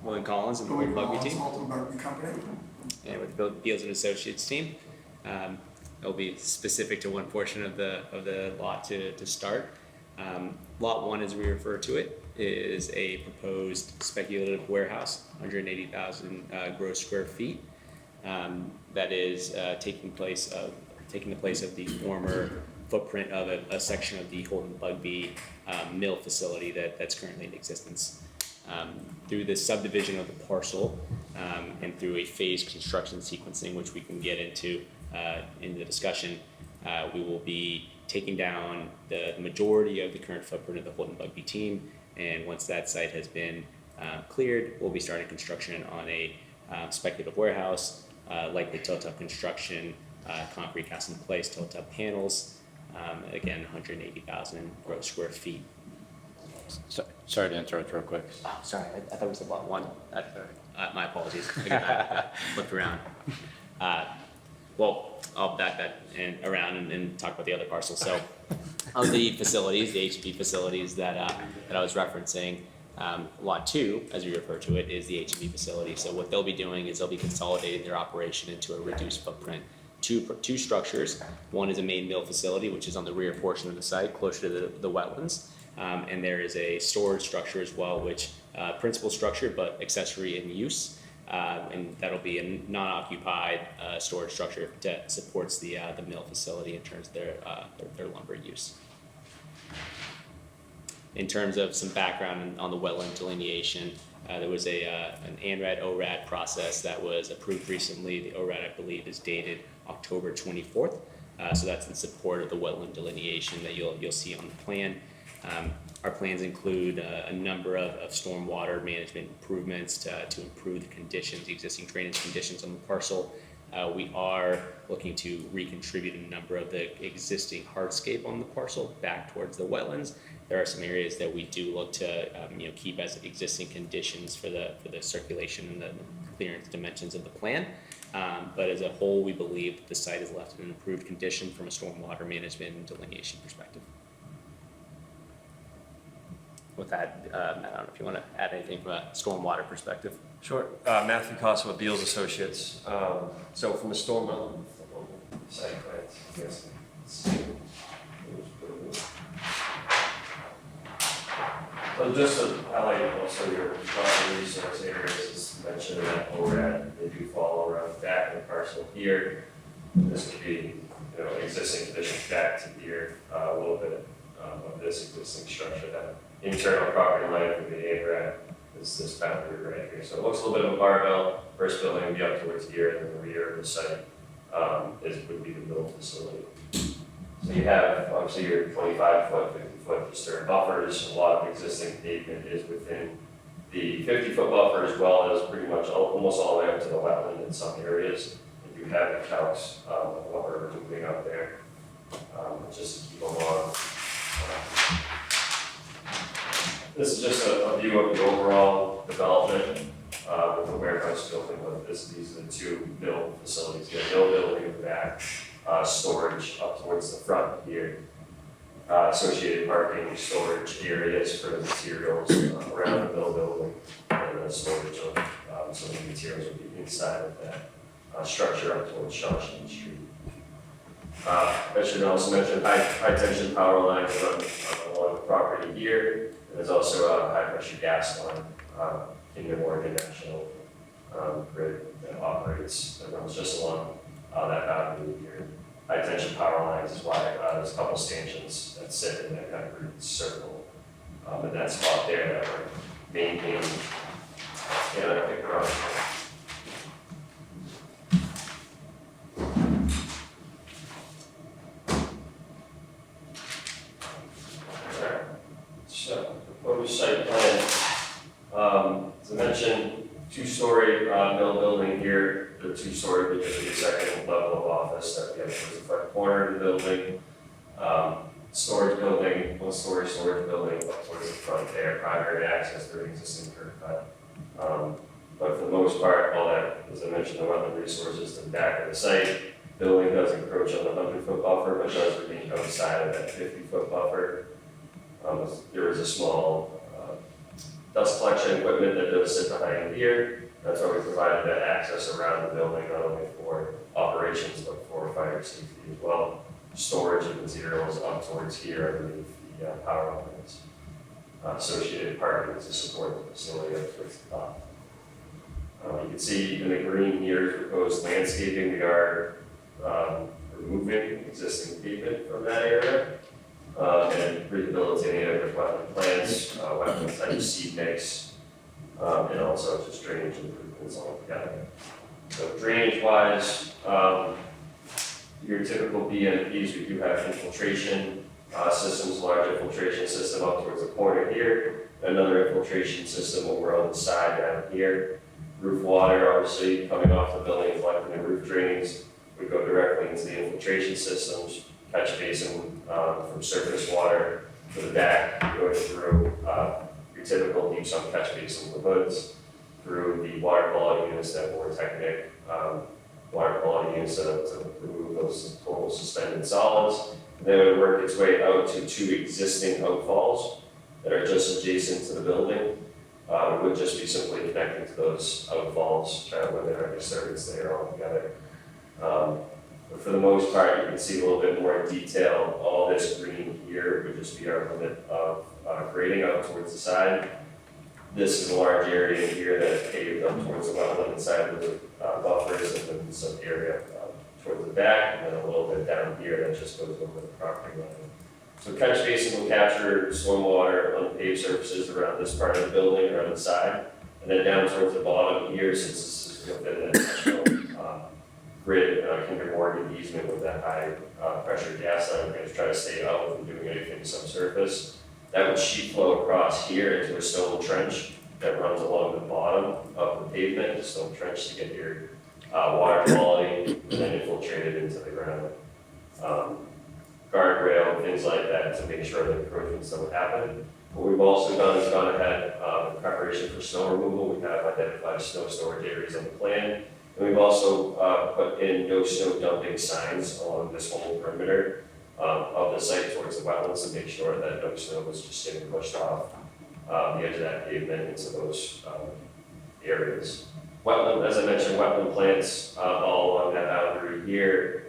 William Collins and the Golden Bugby team, Company. and with the Beals and Associates team. It'll be specific to one portion of the lot to start. Lot 1, as we refer to it, is a proposed speculative warehouse, 180,000 gross square feet, that is taking the place of the former footprint of a section of the Holden Bugby mill facility that's currently in existence. Through the subdivision of the parcel and through a phased construction sequencing, which we can get into in the discussion, we will be taking down the majority of the current footprint of the Holden Bugby team, and once that site has been cleared, we'll be starting construction on a speculative warehouse, likely tilt-up construction, concrete cast in place, tilt-up panels, again, 180,000 gross square feet. Sorry to interrupt real quick. Oh, sorry, I thought we said lot 1. My apologies. I flipped around. Well, I'll back that around and talk about the other parcels. So, of the facilities, the H&B facilities that I was referencing, lot 2, as we refer to it, is the H&B facility. So what they'll be doing is they'll be consolidating their operation into a reduced footprint. Two structures. One is a main mill facility, which is on the rear portion of the site, closer to the wetlands. And there is a storage structure as well, which principal structure, but accessory in use. And that'll be a non-occupied storage structure that supports the mill facility in terms of their lumber use. In terms of some background on the wetland delineation, there was an ANRAD ORAD process that was approved recently. The ORAD, I believe, is dated October 24th. So that's in support of the wetland delineation that you'll see on the plan. Our plans include a number of stormwater management improvements to improve the conditions, the existing drainage conditions on the parcel. We are looking to recontribute a number of the existing hardscape on the parcel back towards the wetlands. There are some areas that we do look to keep as existing conditions for the circulation and the clearance dimensions of the plan. But as a whole, we believe the site is left in an improved condition from a stormwater management and delineation perspective. With that, I don't know if you want to add anything from a stormwater perspective. Sure. Matthew Costa with Beals Associates. So from a stormwater site plans, I guess. So just to highlight also your water resource areas, as mentioned in that ORAD, they do fall around the back of the parcel here. This would be, existing conditions back to here, a little bit of this existing structure. That internal property line for the ARAD is this boundary right here. So it looks a little bit of a barbell. First building would be up towards here, and then the rear of the site would be the mill facility. So you have obviously your 25-foot, 50-foot disturbed buffers. A lot of existing pavement is within the 50-foot buffer, as well as pretty much almost all the way up to the wetland in some areas. And you have the calcs of what we're moving up there, just to keep along. This is just a view of the overall development with the warehouse building. These are the two mill facilities. You have mill building in the back, storage up towards the front here, associated parking, storage areas for the materials around the mill building, and then storage of some of the materials will be inside of that structure up towards Shawshing Street. I should also mention high tension power lines along the property here. There's also a high pressure gas line in the Oregon National Grid that runs just along that boundary here. High tension power lines is why there's a couple stanchions that sit in that kind of grid circle. And that spot there that we're maintaining. I think we're on. So, proposed site plan, as I mentioned, two-story mill building here. The two-story because of the second level of office that we have towards the front corner of the building. Storage building, one-story storage building up towards the front there, primary access through an existing curb cut. But for the most part, all that, as I mentioned, the wetland resources to the back of the site. Building does encroach on the 100-foot buffer, but does remain outside of that 50-foot buffer. There is a small dust collection equipment that does sit behind here. That's why we provided that access around the building, not only for operations, but for fire safety as well. Storage of materials up towards here underneath the power lines. Associated parking to support the facility up towards the top. You can see in the green here, proposed landscaping. We are removing existing pavement from that area and rehabilitating it with wetland plants, wetland type seed mix, and also just drainage improvements altogether. So drainage-wise, your typical BMPs, we do have infiltration systems, large infiltration system up towards the corner here, another infiltration system over on the side down here. Roof water, obviously, coming off the building, collecting the roof drains, would go directly into the infiltration systems, catch basin from surface water to the back, going through your typical deep sump catch basin with hoods, through the water quality units that were Technic water quality units to remove those total suspended solids. And then it would work its way out to 2 existing outfalls that are just adjacent to the building. It would just be simply connecting to those outfalls, trying to limit our disturbance there altogether. But for the most part, you can see a little bit more detail. All this green here would just be our limit of grading out towards the side. This is a large area here that is paved up towards the wetland side of the buffers, and then some area towards the back, and then a little bit down here that just goes over the property line. So catch basin will capture stormwater on the paved surfaces around this part of the building, around the side, and then down towards the bottom here, since this is within the national grid, Kinder Morgan easement with that high pressure gas line, we're going to try to stay out from doing anything subsurface. That would sheet flow across here into a stone trench that runs along the bottom of the pavement, the stone trench to get your water quality, and then infiltrate it into the ground. Guardrail, things like that, to make sure that encroachments don't happen. What we've also done is gone ahead in preparation for snow removal. We have identified snow storage areas on the plan. And we've also put in no snow dumping signs along this whole perimeter of the site towards the wetlands to make sure that no snow was just getting pushed off the edge of that pavement into those areas. Wetland, as I mentioned, wetland plants all along that boundary here.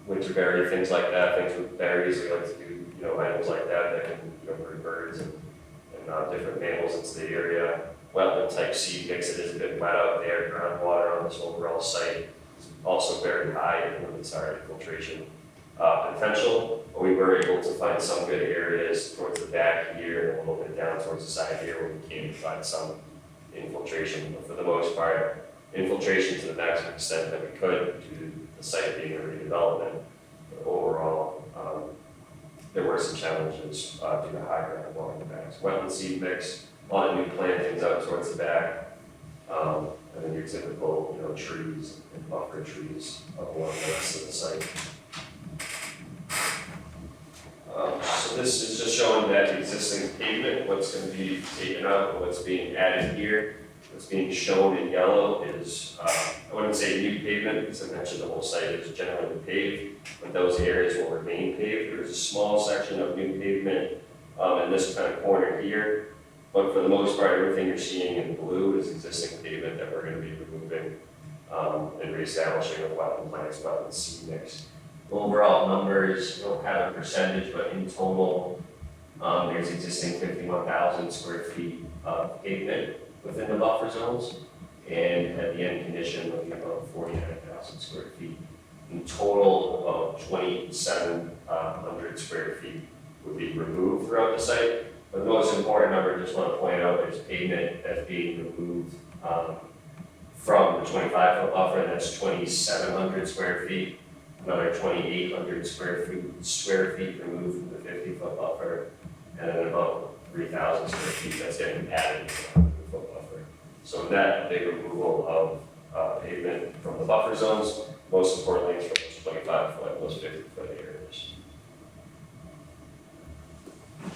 Winterberry, things like that, things with berries, we like to do, items like that can, bring birds and different mammals into the area. Wetland type seed mix, it is a bit wet out there, groundwater on this overall site is also very high in its infiltration potential, but we were able to find some good areas towards the back here and a little bit down towards the side here where we can find some infiltration, but for the most part, infiltration to the maximum extent that we could due to the site being a redevelopment. But overall, there were some challenges due to high groundwater in the back. So wetland seed mix, a lot of new plantings out towards the back, and then your typical, trees and buffer trees along the rest of the site. So this is just showing that existing pavement, what's going to be taken out, what's being added here. What's being shown in yellow is, I wouldn't say new pavement, because I mentioned the whole site is generally paved, but those areas will remain paved. There's a small section of new pavement in this kind of corner here, but for the most part, everything you're seeing in blue is existing pavement that we're going to be removing and reestablishing with wetland plants, wetland seed mix. The overall numbers, don't have a percentage, but in total, there's existing 51,000 square feet of pavement within the buffer zones, and at the end condition, looking at about 49,000 square feet. In total, about 2,700 square feet would be removed throughout the site. But the most important number, I just want to point out, there's pavement that's being removed from the 25-foot buffer, and that's 2,700 square feet. Another 2,800 square feet removed from the 50-foot buffer, and then about 3,000 square feet that's getting added to the 100-foot buffer. So that big removal of pavement from the buffer zones, most importantly, is from those 25-foot, those 50-foot areas.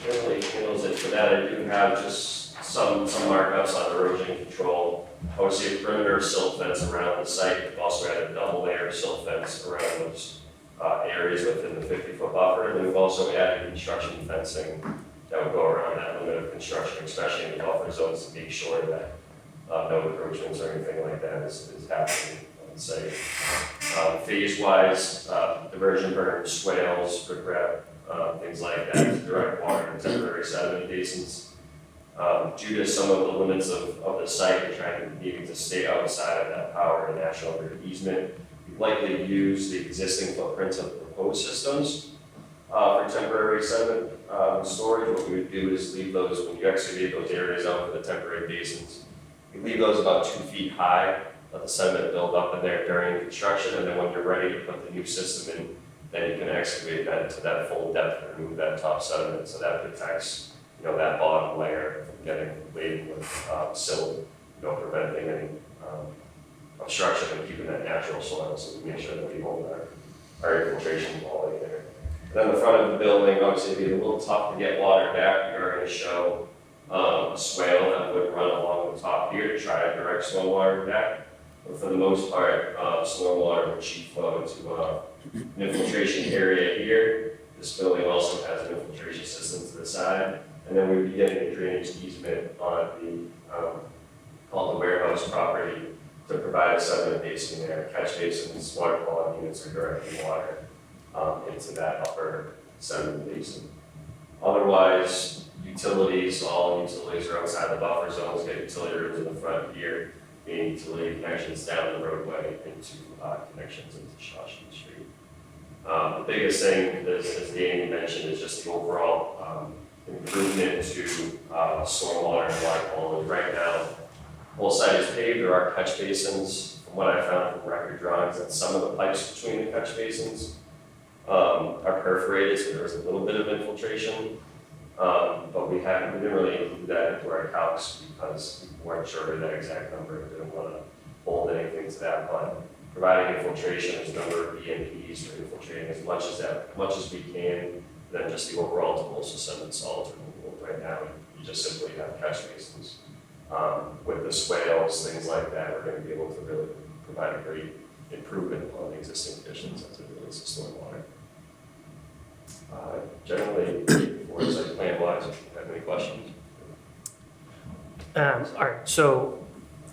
Generally handles it for that. I do have just some markups on erosion control. Obviously, a perimeter silt fence around the site. We've also had a double layer silt fence around those areas within the 50-foot buffer. And then we've also added construction fencing that would go around that limit of construction, especially in the buffer zones, to make sure that no encroachments or anything like that is happening on site. Phase-wise, diversion burns, swales, riprap, things like that, direct water and temporary sediment basins. Due to some of the limits of the site, we're trying to needing to stay outside of that power and national grid easement. We likely use the existing footprints of the proposed systems for temporary sediment storage. What we would do is leave those, when you excavate those areas out for the temporary basins, you leave those about 2 feet high, let the sediment build up in there during construction, and then when you're ready to put the new system in, then you can excavate that to that full depth and remove that top sediment, so that protects, that bottom layer from getting laden with silt, preventing any obstruction and keeping that natural soil, so we make sure that we hold our infiltration quality there. And then the front of the building, obviously, it'd be a little tough to get water back. We are going to show a swale that would run along the top here to try to direct stormwater back. But for the most part, stormwater would sheet flow into an infiltration area here. This building also has an infiltration system to the side. And then we'd be getting a drainage easement on the, called the warehouse property to provide a sediment basin there. Catch basins, water quality units are directing water into that upper sediment basin. Otherwise, utilities, all utilities are outside the buffer zones, get utility rooms in the front here, being utility connections down the roadway into connections into Shawshene Street. The biggest thing, as Danny mentioned, is just the overall improvement to stormwater and water quality. Right now, the whole site is paved. There are catch basins. From what I found from record drawings, that some of the pipes between the catch basins are perforated, so there's a little bit of infiltration. But we didn't really include that into our calcs because we weren't sure of that exact number. We didn't want to hold anything to that. But providing infiltration, there's a number of EMPs for infiltrating as much as we can. Then just the overall total system and solids removal. Right now, you just simply have catch basins. With the swales, things like that, we're going to be able to really provide a great improvement on the existing conditions as it relates to stormwater. Generally, for site plan wise, if you have any questions. All right, so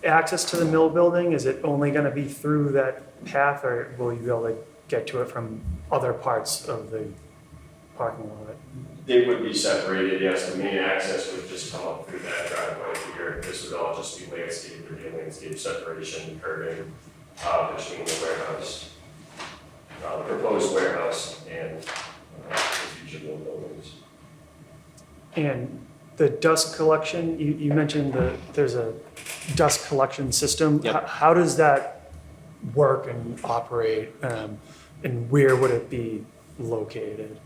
access to the mill building, is it only gonna be through that path, or will you be able to get to it from other parts of the parking lot? They would be separated, yes. The main access would just come up through that driveway here. This would all just be landscape, there'd be a landscape separation, curving between the warehouse, the proposed warehouse and the future mill buildings. And the dust collection, you mentioned there's a dust collection system. Yep. How does that work and operate, and where would it be located?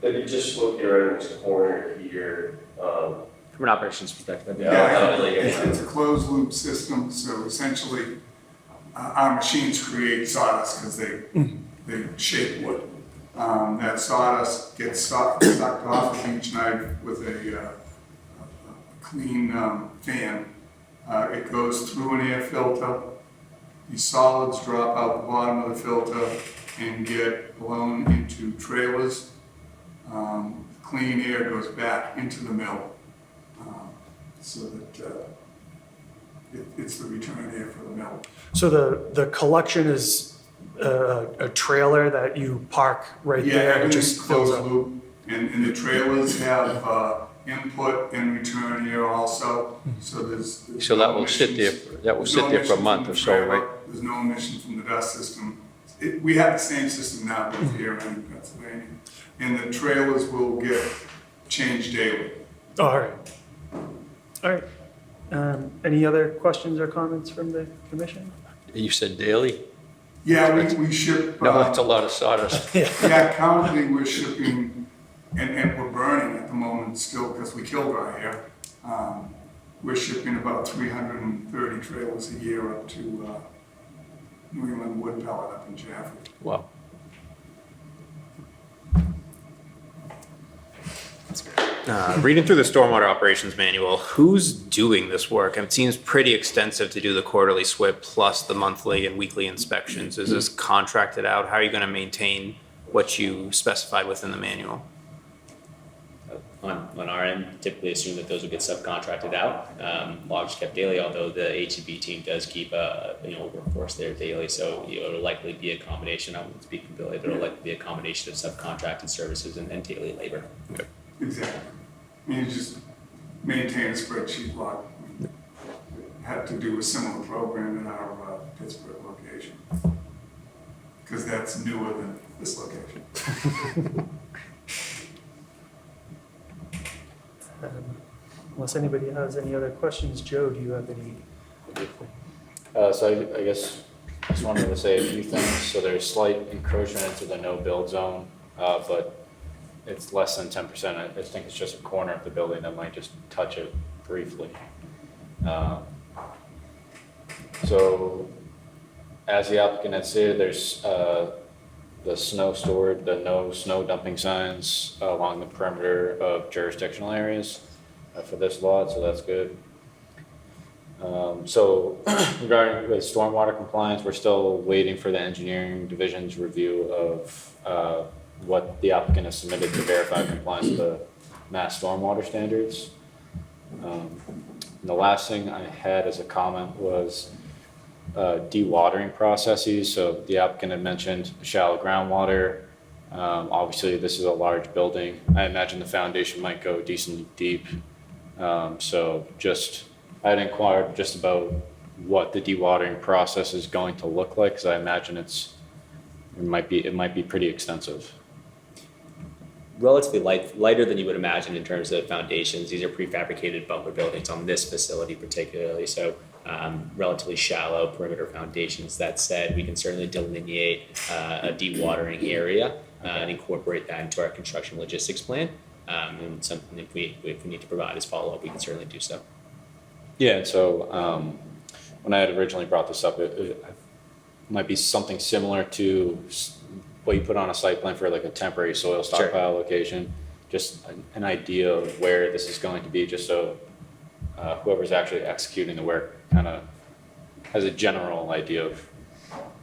If you just look here in this corner here, From an operations perspective. It's a closed loop system, so essentially, our machines create sawdust because they shape wood. That sawdust gets sucked off of each knife with a clean fan. It goes through an air filter. These solids drop out the bottom of the filter and get blown into trailers. Clean air goes back into the mill, so that it's the return air for the mill. So the collection is a trailer that you park right there and it everything's just fills closed up? loop, and the trailers have input and return air also, so there's So no that will sit there, emissions. that will There's sit no there for a emission month from or the so, trailer. right? There's no emission from the dust system. We have the same system now both here and in Pennsylvania, and the trailers will get changed daily. Oh, all right. All right. Any other questions or comments from the commission? You said daily? Yeah, we ship. No, that's a lot of sawdust. Yeah, currently we're shipping, and we're burning at the moment still because we kill dry air. We're shipping about 330 trailers a year up to New England Wood Pellet up in Jaffrey. Wow. Reading through the stormwater operations manual, who's doing this work? It seems pretty extensive to do the quarterly SWIP plus the monthly and weekly inspections. Is this contracted out? How are you going to maintain what you specified within the manual. On our end, typically assume that those will get subcontracted out. Logs kept daily, although the HEB team does keep a, workforce there daily, so it'll likely be a combination, I won't speak for Billy, but it'll likely be a combination of subcontracted services and daily labor. Exactly. You just maintain a spreadsheet lot. Had to do a similar program in our Pittsburgh location. Because that's newer than this location. Unless anybody has any other questions, Joe, do you have any? So I guess just wanted to say a few things. So there's slight encroachment into the no-build zone, but it's less than 10%. I think it's just a corner of the building that might just touch it briefly. So as the applicant had stated, there's the snow stored, the no snow dumping signs along the perimeter of jurisdictional areas for this lot, so that's good. So regarding the stormwater compliance, we're still waiting for the engineering division's review of what the applicant has submitted to verify compliance with the Mass Stormwater Standards. And the last thing I had as a comment was dewatering processes. So the applicant had mentioned shallow groundwater. Obviously, this is a large building. I imagine the foundation might go decently deep. So I had inquired just about what the dewatering process is going to look like, because I imagine it might be pretty extensive. Relatively lighter than you would imagine in terms of foundations. These are prefabricated bumper buildings on this facility particularly, so relatively shallow perimeter foundations. That said, we can certainly delineate a dewatering area and incorporate that into our construction logistics plan. And something if we need to provide as follow-up, we can certainly do so. Yeah, and so when I had originally brought this up, it might be something similar to what you put on a site plan for like a temporary soil stockpile location. Just an idea of where this is going to be, just so whoever's actually executing the work kind of has a general idea of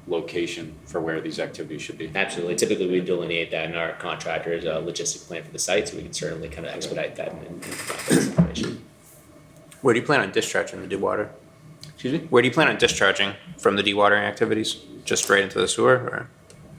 location for where these activities should be. Absolutely. Typically, we delineate that in our contractor's logistic plan for the site, so we can certainly kind of expedite that and provide this information. Where do you plan on discharging the dewater? Excuse me? Where do you plan on discharging from the dewatering activities? Just straight into the sewer, or?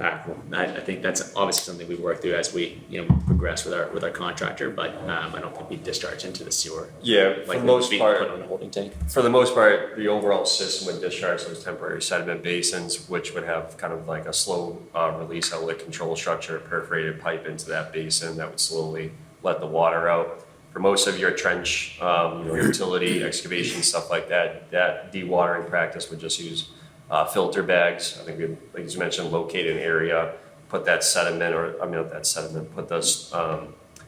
I think that's obviously something we work through as we progress with our contractor, but I don't think we discharge into the sewer. Yeah, for the most part, put on a holding tank. for the most part, the overall system would discharge those temporary sediment basins, which would have kind of like a slow release outlet control structure, perforated pipe into that basin that would slowly let the water out. For most of your trench, utility excavation, stuff like that, that dewatering practice would just use filter bags. I think we, like you mentioned, locate an area, put that sediment, not that sediment, put the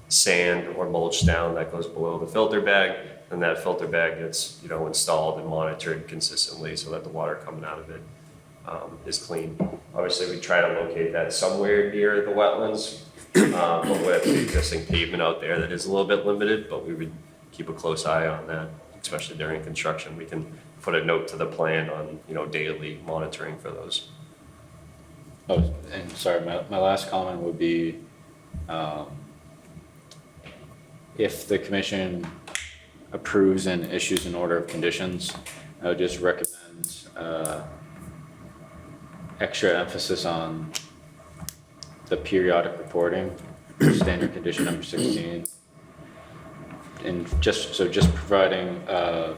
sand or mulch down that goes below the filter bag, and that filter bag gets, installed and monitored consistently so that the water coming out of it is clean. Obviously, we try to locate that somewhere near the wetlands, but with the existing pavement out there, that is a little bit limited, but we would keep a close eye on that, especially during construction. We can put a note to the plan on, daily monitoring for those. Oh, and sorry, my last comment would be, if the commission approves and issues an order of conditions, I would just recommend extra emphasis on the periodic reporting, standard condition number 16. And just providing, I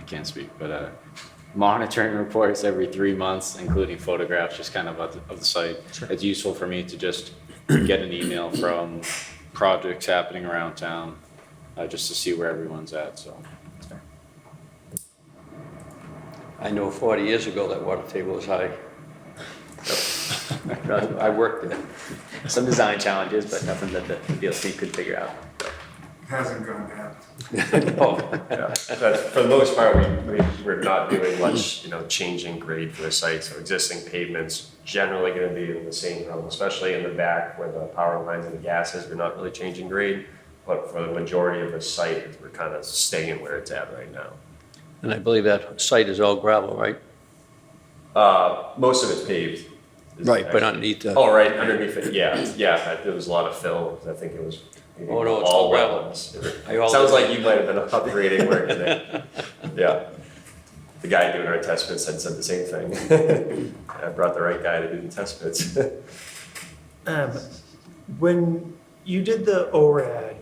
can't speak, but monitoring reports every 3 months, including photographs, just kind of the site. Sure. It's useful for me to just get an email from projects happening around town, just to see where everyone's at, so. I know 40 years ago that water table was high. I worked there. Some design challenges, but nothing that the PLC could figure out. Hasn't gone down. Yeah, but for the most part, we're not doing much, changing grade for the site. So existing pavement's generally going to be in the same realm, especially in the back where the power lines and the gas is. We're not really changing grade, but for the majority of the site, we're kind of staying where it's at right now. And I believe that site is all gravel, right? Most of it's paved. Right, but underneath the, Oh, right, underneath it, yeah, there was a lot of fill, I think it was maybe Oh, no, it's all all wetlands. I all- Sounds like you might have been upgrading work in there. Yeah. The guy doing our test pits had said the same thing. I brought the right guy to do the test pits. When you did the ORAD,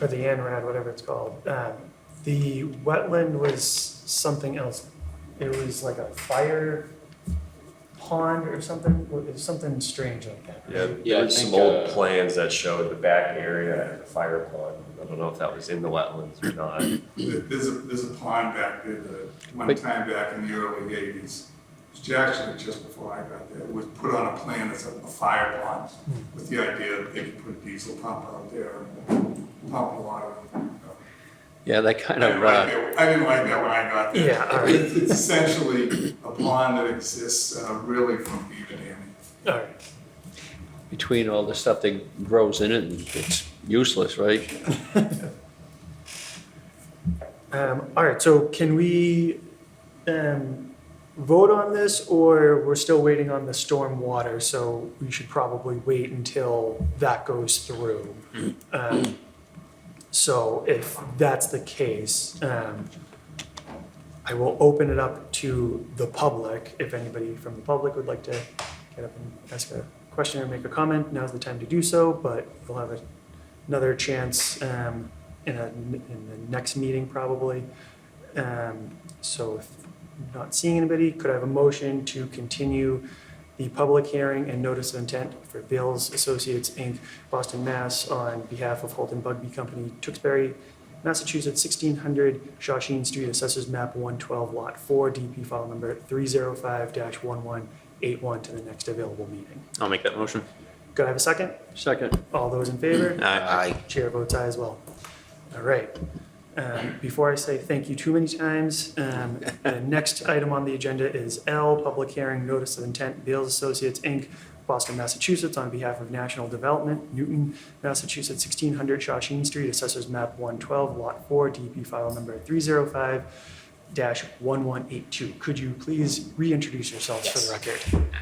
or the ANRAD, whatever it's called, the wetland was something else. It was like a fire pond or something, it was something strange like that. Yeah, Yeah, I there was some think, old plans that showed the back area had a fire pond. I don't know if that was in the wetlands or not. There's a pond back there that, one time back in the early eighties, it's actually just before I got there, it was put on a plan as a fire pond with the idea that they could put a diesel pump out there and pump water. yeah, that I kind didn't of, like that, I didn't like that when I got there. Yeah, all right. It's essentially a pond that exists really from beaver damming. All right, between all the stuff that grows in it, it's useless, right? all right, so can we, vote on this, or we're still waiting on the storm water, so we should probably wait until that goes through? So if that's the case, I will open it up to the public. If anybody from the public would like to get up and ask a question or make a comment, now's the time to do so, but we'll have another chance in the next meeting probably. So if not seeing anybody, could I have a motion to continue the public hearing and notice of intent for Bales Associates, Inc., Boston, Mass., on behalf of Holton Bugby Company, Tewksbury, Massachusetts, 1600 Shawshene Street, Assessors Map 112, Lot 4, DP file number 305-1181 to the next available meeting. I'll make that motion. Could I have a second? Second, All those in favor? Aye. Chair votes aye as well. All right. Before I say thank you too many times, the next item on the agenda is L, public hearing, notice of intent, Bales Associates, Inc., Boston, Massachusetts, on behalf of National Development, Newton, Massachusetts, 1600 Shawshene Street, Assessors Map 112, Lot 4, DP file number 305-1182. Could you please reintroduce yourselves for the record?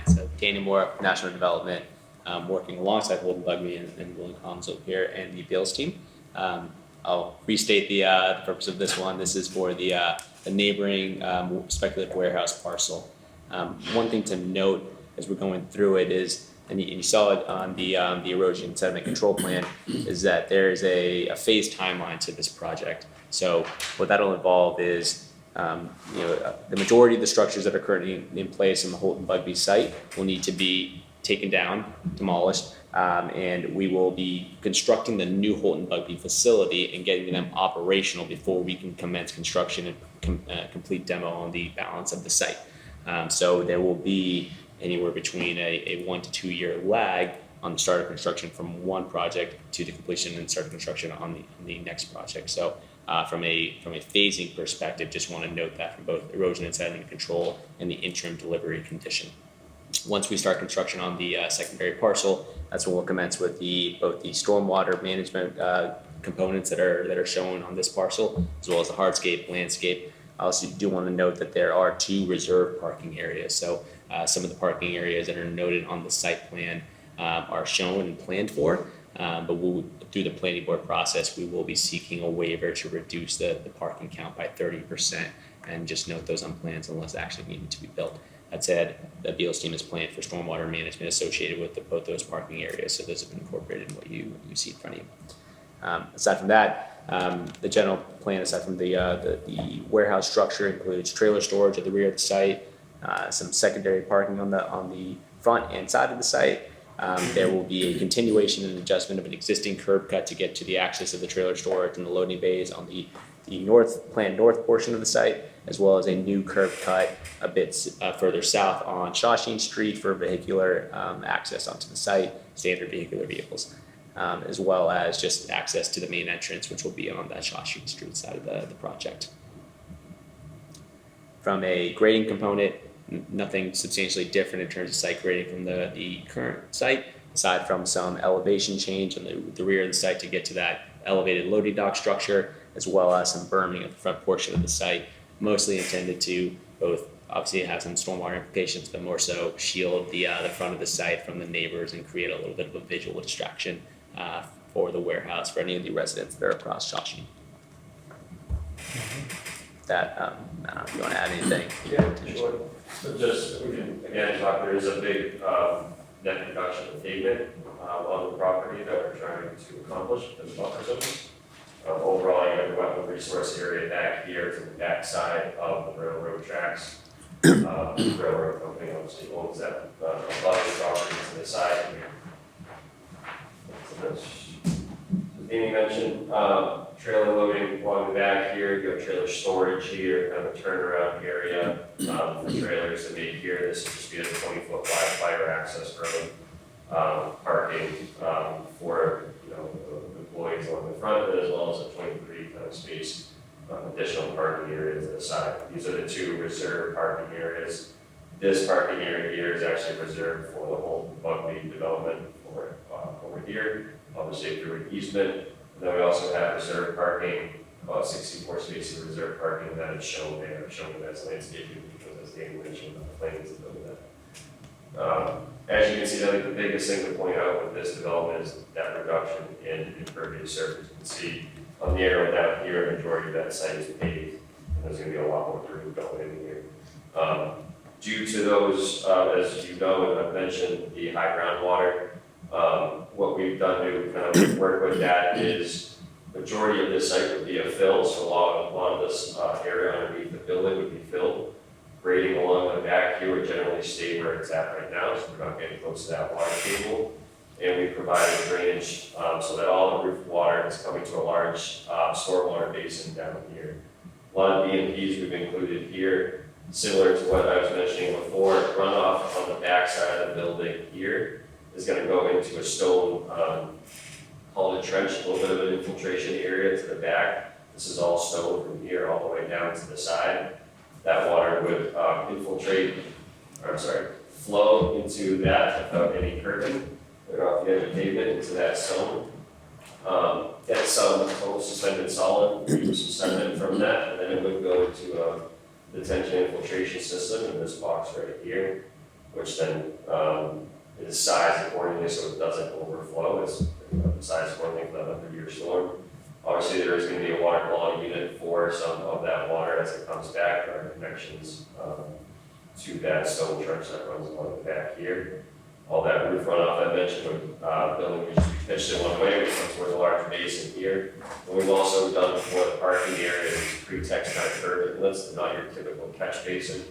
So Daniel Moore, National Development, working alongside Holden Bugby and William Collins over here and the Bales team. I'll restate the purpose of this one. This is for the neighboring speculative warehouse parcel. One thing to note as we're going through it is, and you saw it on the erosion sediment control plan, is that there is a phased timeline to this project. So what that'll involve is the majority of the structures that are currently in place on the Holton Bugby site will need to be taken down, demolished, and we will be constructing the new Holton Bugby facility and getting them operational before we can commence construction and complete demo on the balance of the site. So there will be anywhere between a 1 to 2 year lag on the start of construction from one project to the completion and start of construction on the next project. So from a phasing perspective, just want to note that from both erosion and sediment control and the interim delivery condition. Once we start construction on the secondary parcel, that's when we'll commence with both the stormwater management components that are shown on this parcel, as well as the hardscape, landscape. I also do want to note that there are 2 reserved parking areas. So some of the parking areas that are noted on the site plan are shown and planned for, but through the planning board process, we will be seeking a waiver to reduce the parking count by 30%, and just note those on plans unless actually needed to be built. That said, the Beals team is planned for stormwater management associated with both those parking areas, so those have been incorporated in what you see in front of you. Aside from that, the general plan, aside from the warehouse structure, includes trailer storage at the rear of the site, some secondary parking on the front and side of the site. There will be a continuation and adjustment of an existing curb cut to get to the access of the trailer storage and the loading bays on the planned north portion of the site, as well as a new curb cut a bit further south on Shawshene Street for vehicular access onto the site, standard vehicular vehicles, as well as just access to the main entrance, which will be on that Shawshene Street side of the project. From a grading component, nothing substantially different in terms of site grading from the current site, aside from some elevation change on the rear of the site to get to that elevated loading dock structure, as well as some berming of the front portion of the site, mostly intended to both obviously have some stormwater implications, but more so shield the front of the site from the neighbors and create a little bit of a visual distraction for the warehouse for any of the residents that are across Shawshene. That I don't know if you want to add anything. Yeah, sure. So just, we can, again, talk, there is a big net reduction of pavement on the property that we're trying to accomplish with the buffer zones. Overall, you have the wetland resource area back here to the back side of the railroad tracks. The railroad company obviously owns that, a lot of the property to the side here. So that's, as Amy mentioned, trailer loading along the back here, you have trailer storage here, kind of a turnaround area, for trailers to be here. This will just be a 20-foot wide fire access road, parking, for, employees along the front of it, as well as a 23 kind of space, additional parking area to the side. These are the two reserved parking areas. This parking area here is actually reserved for the whole Bugby development for, over here, obviously through an easement. And then we also have reserved parking, about 64 spaces of reserved parking that is shown there, shown as landscaping, because as Danny mentioned, the plans of that. As you can see, I think the biggest thing to point out with this development is that reduction in impervious surface. You can see on the arrow down here, a majority of that site is paved, and there's gonna be a lot more room going in here. Due to those, as you know, and I've mentioned, the high groundwater, what we've done to kind of work with that is majority of this site would be a fill, so a lot of this area underneath the building would be filled. Grading along the back here would generally stay where it's at right now, so we're not getting close to that water table. And we provided drainage so that all the roof water is coming to a large stormwater basin down here. A lot of BMPs we've included here, similar to what I was mentioning before, runoff on the back side of the building here is going to go into a stone, called a trench, a little bit of an infiltration area to the back. This is all stone from here all the way down to the side. That water would flow into that without any curtain, right off the edge of pavement into that stone. Get some total suspended solid, some sediment from that, and then it would go into a detention infiltration system in this box right here, which then is sized accordingly so it doesn't overflow. It's sized accordingly for that 100-year storm. Obviously, there is going to be a water quality unit for some of that water as it comes back. There are connections to that stone trench that runs along the back here. All that roof runoff I mentioned, building would just be pitched in one way, which comes towards a large basin here. And we've also done for the parking area, pre-text kind of curved inlets, not your typical catch basin.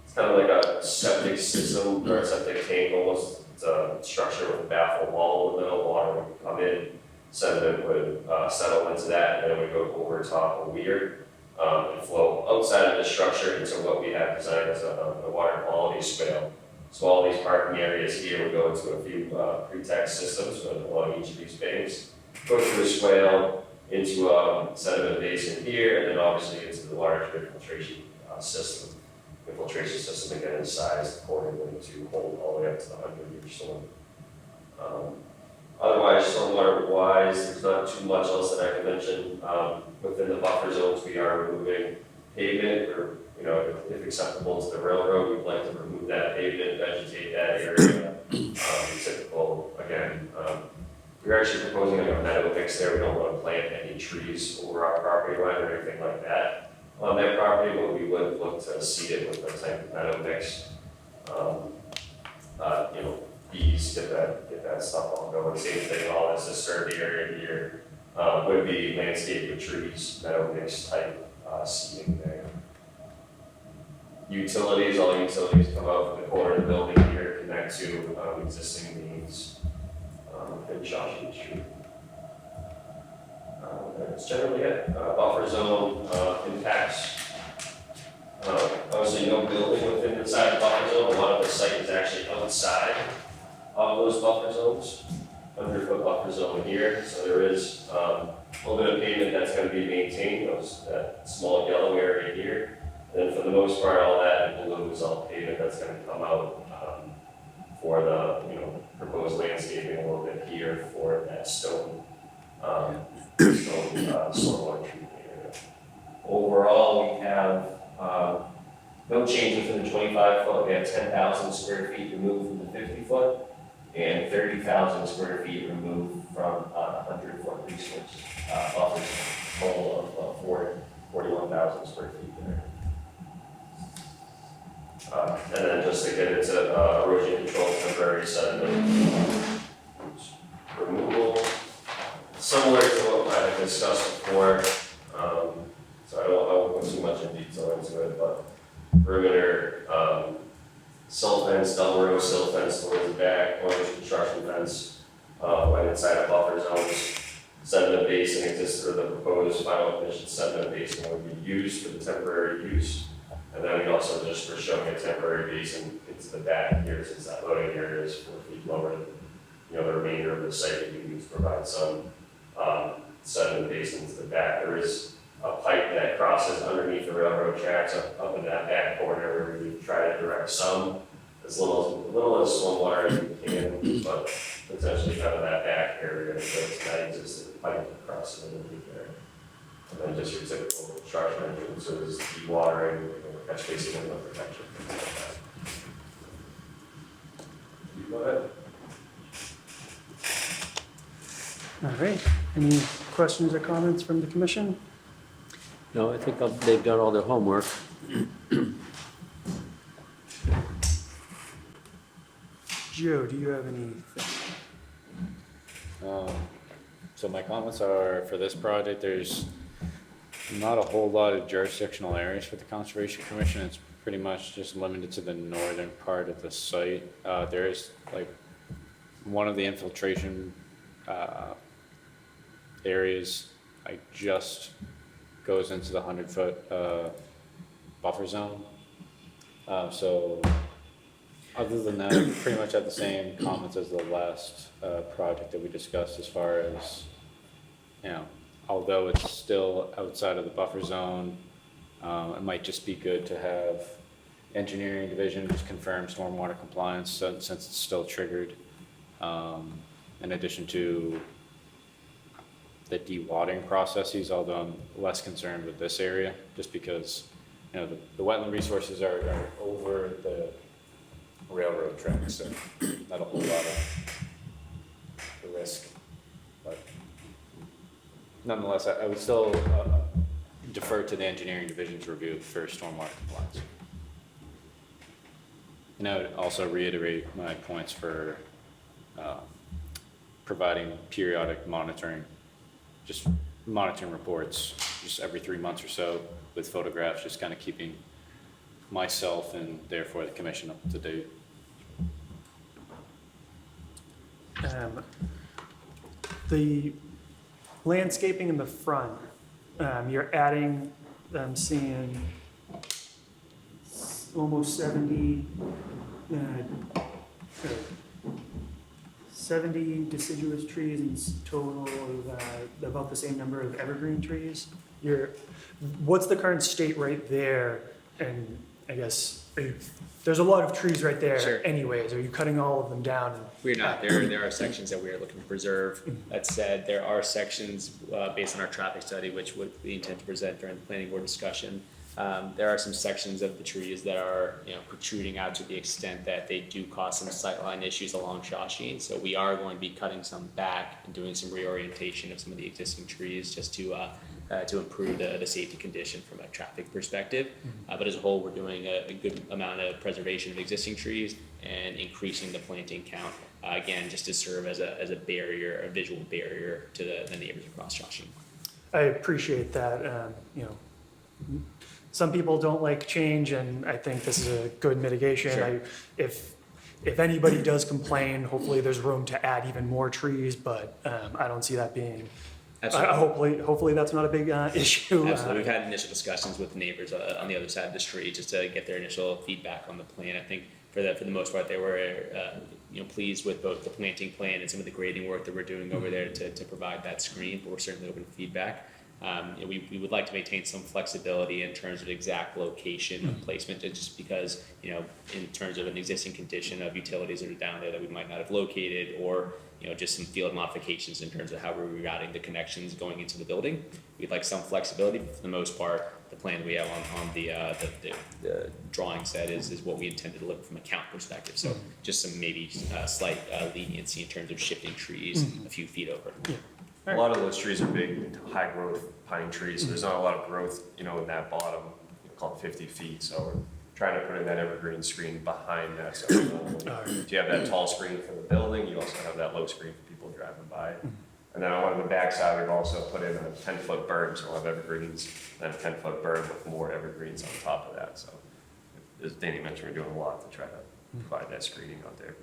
It's kind of like a septic system or a septic tank almost. It's a structure with a baffle wall in the middle. Water would come in. Sediment would settle into that, and then it would go over top a weir and flow outside of the structure into what we have designed as a water quality swale. So all these parking areas here would go into a few pre-text systems along each of these banks, go through a swale into a sediment basin here, and then obviously into the larger infiltration system. Infiltration system again is sized accordingly to hold all the way up to the 100-year storm. Otherwise, stormwater-wise, there's not too much else that I can mention. Within the buffer zones, we are removing pavement, or if acceptable to the railroad, we'd like to remove that pavement, vegetate that area. Typical, again, we're actually proposing like a meadow mix there. We don't want to plant any trees over our property line or anything like that on that property, but we would look to seed it with a type of meadow mix. Bees, get that stuff all going. Same thing, all this to serve the area here would be landscape with trees, meadow mix type seeding there. Utilities, all utilities come out from the corner of the building here, connect to existing mains in Shawshene Street. That's generally it. Buffer zone impacts. Obviously, no building within the side of the buffer zone. A lot of the site is actually outside of those buffer zones, 100-foot buffer zone here. So there is a little bit of pavement that's going to be maintained, that small yellow area here. And then for the most part, all that in blue is all pavement that's going to come out for the proposed landscaping a little bit here for that stone stormwater treatment area. Overall, we have no change within the 25 foot. We have 10,000 square feet removed from the 50 foot and 30,000 square feet removed from 100 foot resource buffers, total of 41,000 square feet there. And then just to get into erosion control, temporary sediment removal, similar to what I discussed before. So I won't go too much in detail into it, but perimeter, sill fence, double row sill fence towards the back, orange construction fence, went inside of buffer zones. Sediment basin exists, or the proposed final condition sediment basin would be used for the temporary use. And then we also just were showing a temporary basin into the back here, since that loading area is 4 feet lower than, the remainder of the site that we use to provide some sediment basin to the back. There is a pipe that crosses underneath the railroad tracks up in that back corner where we try to direct some, as little as stormwater as we can, but potentially out of that back area, that's that existing pipe that crosses underneath there. And then just your typical construction entrances, dewatering, catch basin window protection, things like that. You go ahead. All right, any questions or comments from the commission? No, I think they've done all their homework. Joe, do you have anything? So my comments are, for this project, there's not a whole lot of jurisdictional areas for the Conservation Commission. It's pretty much just limited to the northern part of the site. There is like one of the infiltration areas, just goes into the 100-foot buffer zone. So other than that, we pretty much have the same comments as the last project that we discussed, as far as, although it's still outside of the buffer zone, it might just be good to have engineering division just confirm stormwater compliance since it's still triggered, in addition to the dewatering processes, although I'm less concerned with this area, just because, the wetland resources are over the railroad tracks, so not a whole lot of the risk. But nonetheless, I would still defer to the engineering division's review for stormwater compliance. And I would also reiterate my points for providing periodic monitoring, just monitoring reports just every 3 months or so with photographs, just kind of keeping myself and therefore the commission up to date. The landscaping in the front, you're adding, I'm seeing almost 70 deciduous trees and total of about the same number of evergreen trees. What's the current state right there? And I guess there's a lot of trees right there. Sure. Anyways, are you cutting all of them down? We're not. There are sections that we are looking to preserve. That said, there are sections based on our traffic study, which we intend to present during the planning board discussion. There are some sections of the trees that are protruding out to the extent that they do cause some sightline issues along Shawshene. So we are going to be cutting some back and doing some reorientation of some of the existing trees just to improve the safety condition from a traffic perspective. But as a whole, we're doing a good amount of preservation of existing trees and increasing the planting count, again, just to serve as a barrier, a visual barrier to the neighbors across Shawshene. I appreciate that. Some people don't like change, and I think this is a good mitigation. Sure. If anybody does complain, hopefully there's room to add even more trees, but I don't see that being. Absolutely. Hopefully that's not a big issue. Absolutely. We've had initial discussions with neighbors on the other side of the street just to get their initial feedback on the plan. I think for the most part, they were pleased with both the planting plan and some of the grading work that we're doing over there to provide that screen, but we're certainly open to feedback. We would like to maintain some flexibility in terms of exact location of placement, just because, in terms of an existing condition of utilities that are down there that we might not have located, or, just some field modifications in terms of how we're rerouting the connections going into the building. We'd like some flexibility, but for the most part, the plan we have on the drawing set is what we intended to look from a count perspective. So just some maybe slight leniency in terms of shifting trees a few feet over. A lot of those trees are big, high growth pine trees, so there's not a lot of growth, in that bottom, called 50 feet, so we're trying to put in that evergreen screen behind that. So if you have that tall screen for the building, you also have that low screen for people driving by. And then on the backside, we've also put in a 10-foot berm, so we'll have evergreens, and a 10-foot berm with more evergreens on top of that, so. As Danny mentioned, we're doing a lot to try to provide that screening out there.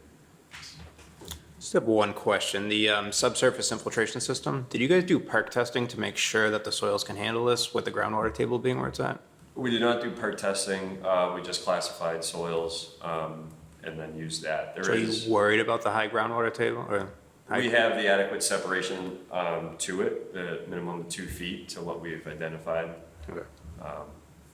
Just have one question. The subsurface infiltration system, did you guys do perk testing to make sure that the soils can handle this with the groundwater table being where it's at? We did not do perk testing, we just classified soils, and then used that. So are you worried about the high groundwater table, or? We have the adequate separation, to it, the minimum of 2 feet to what we've identified. Okay.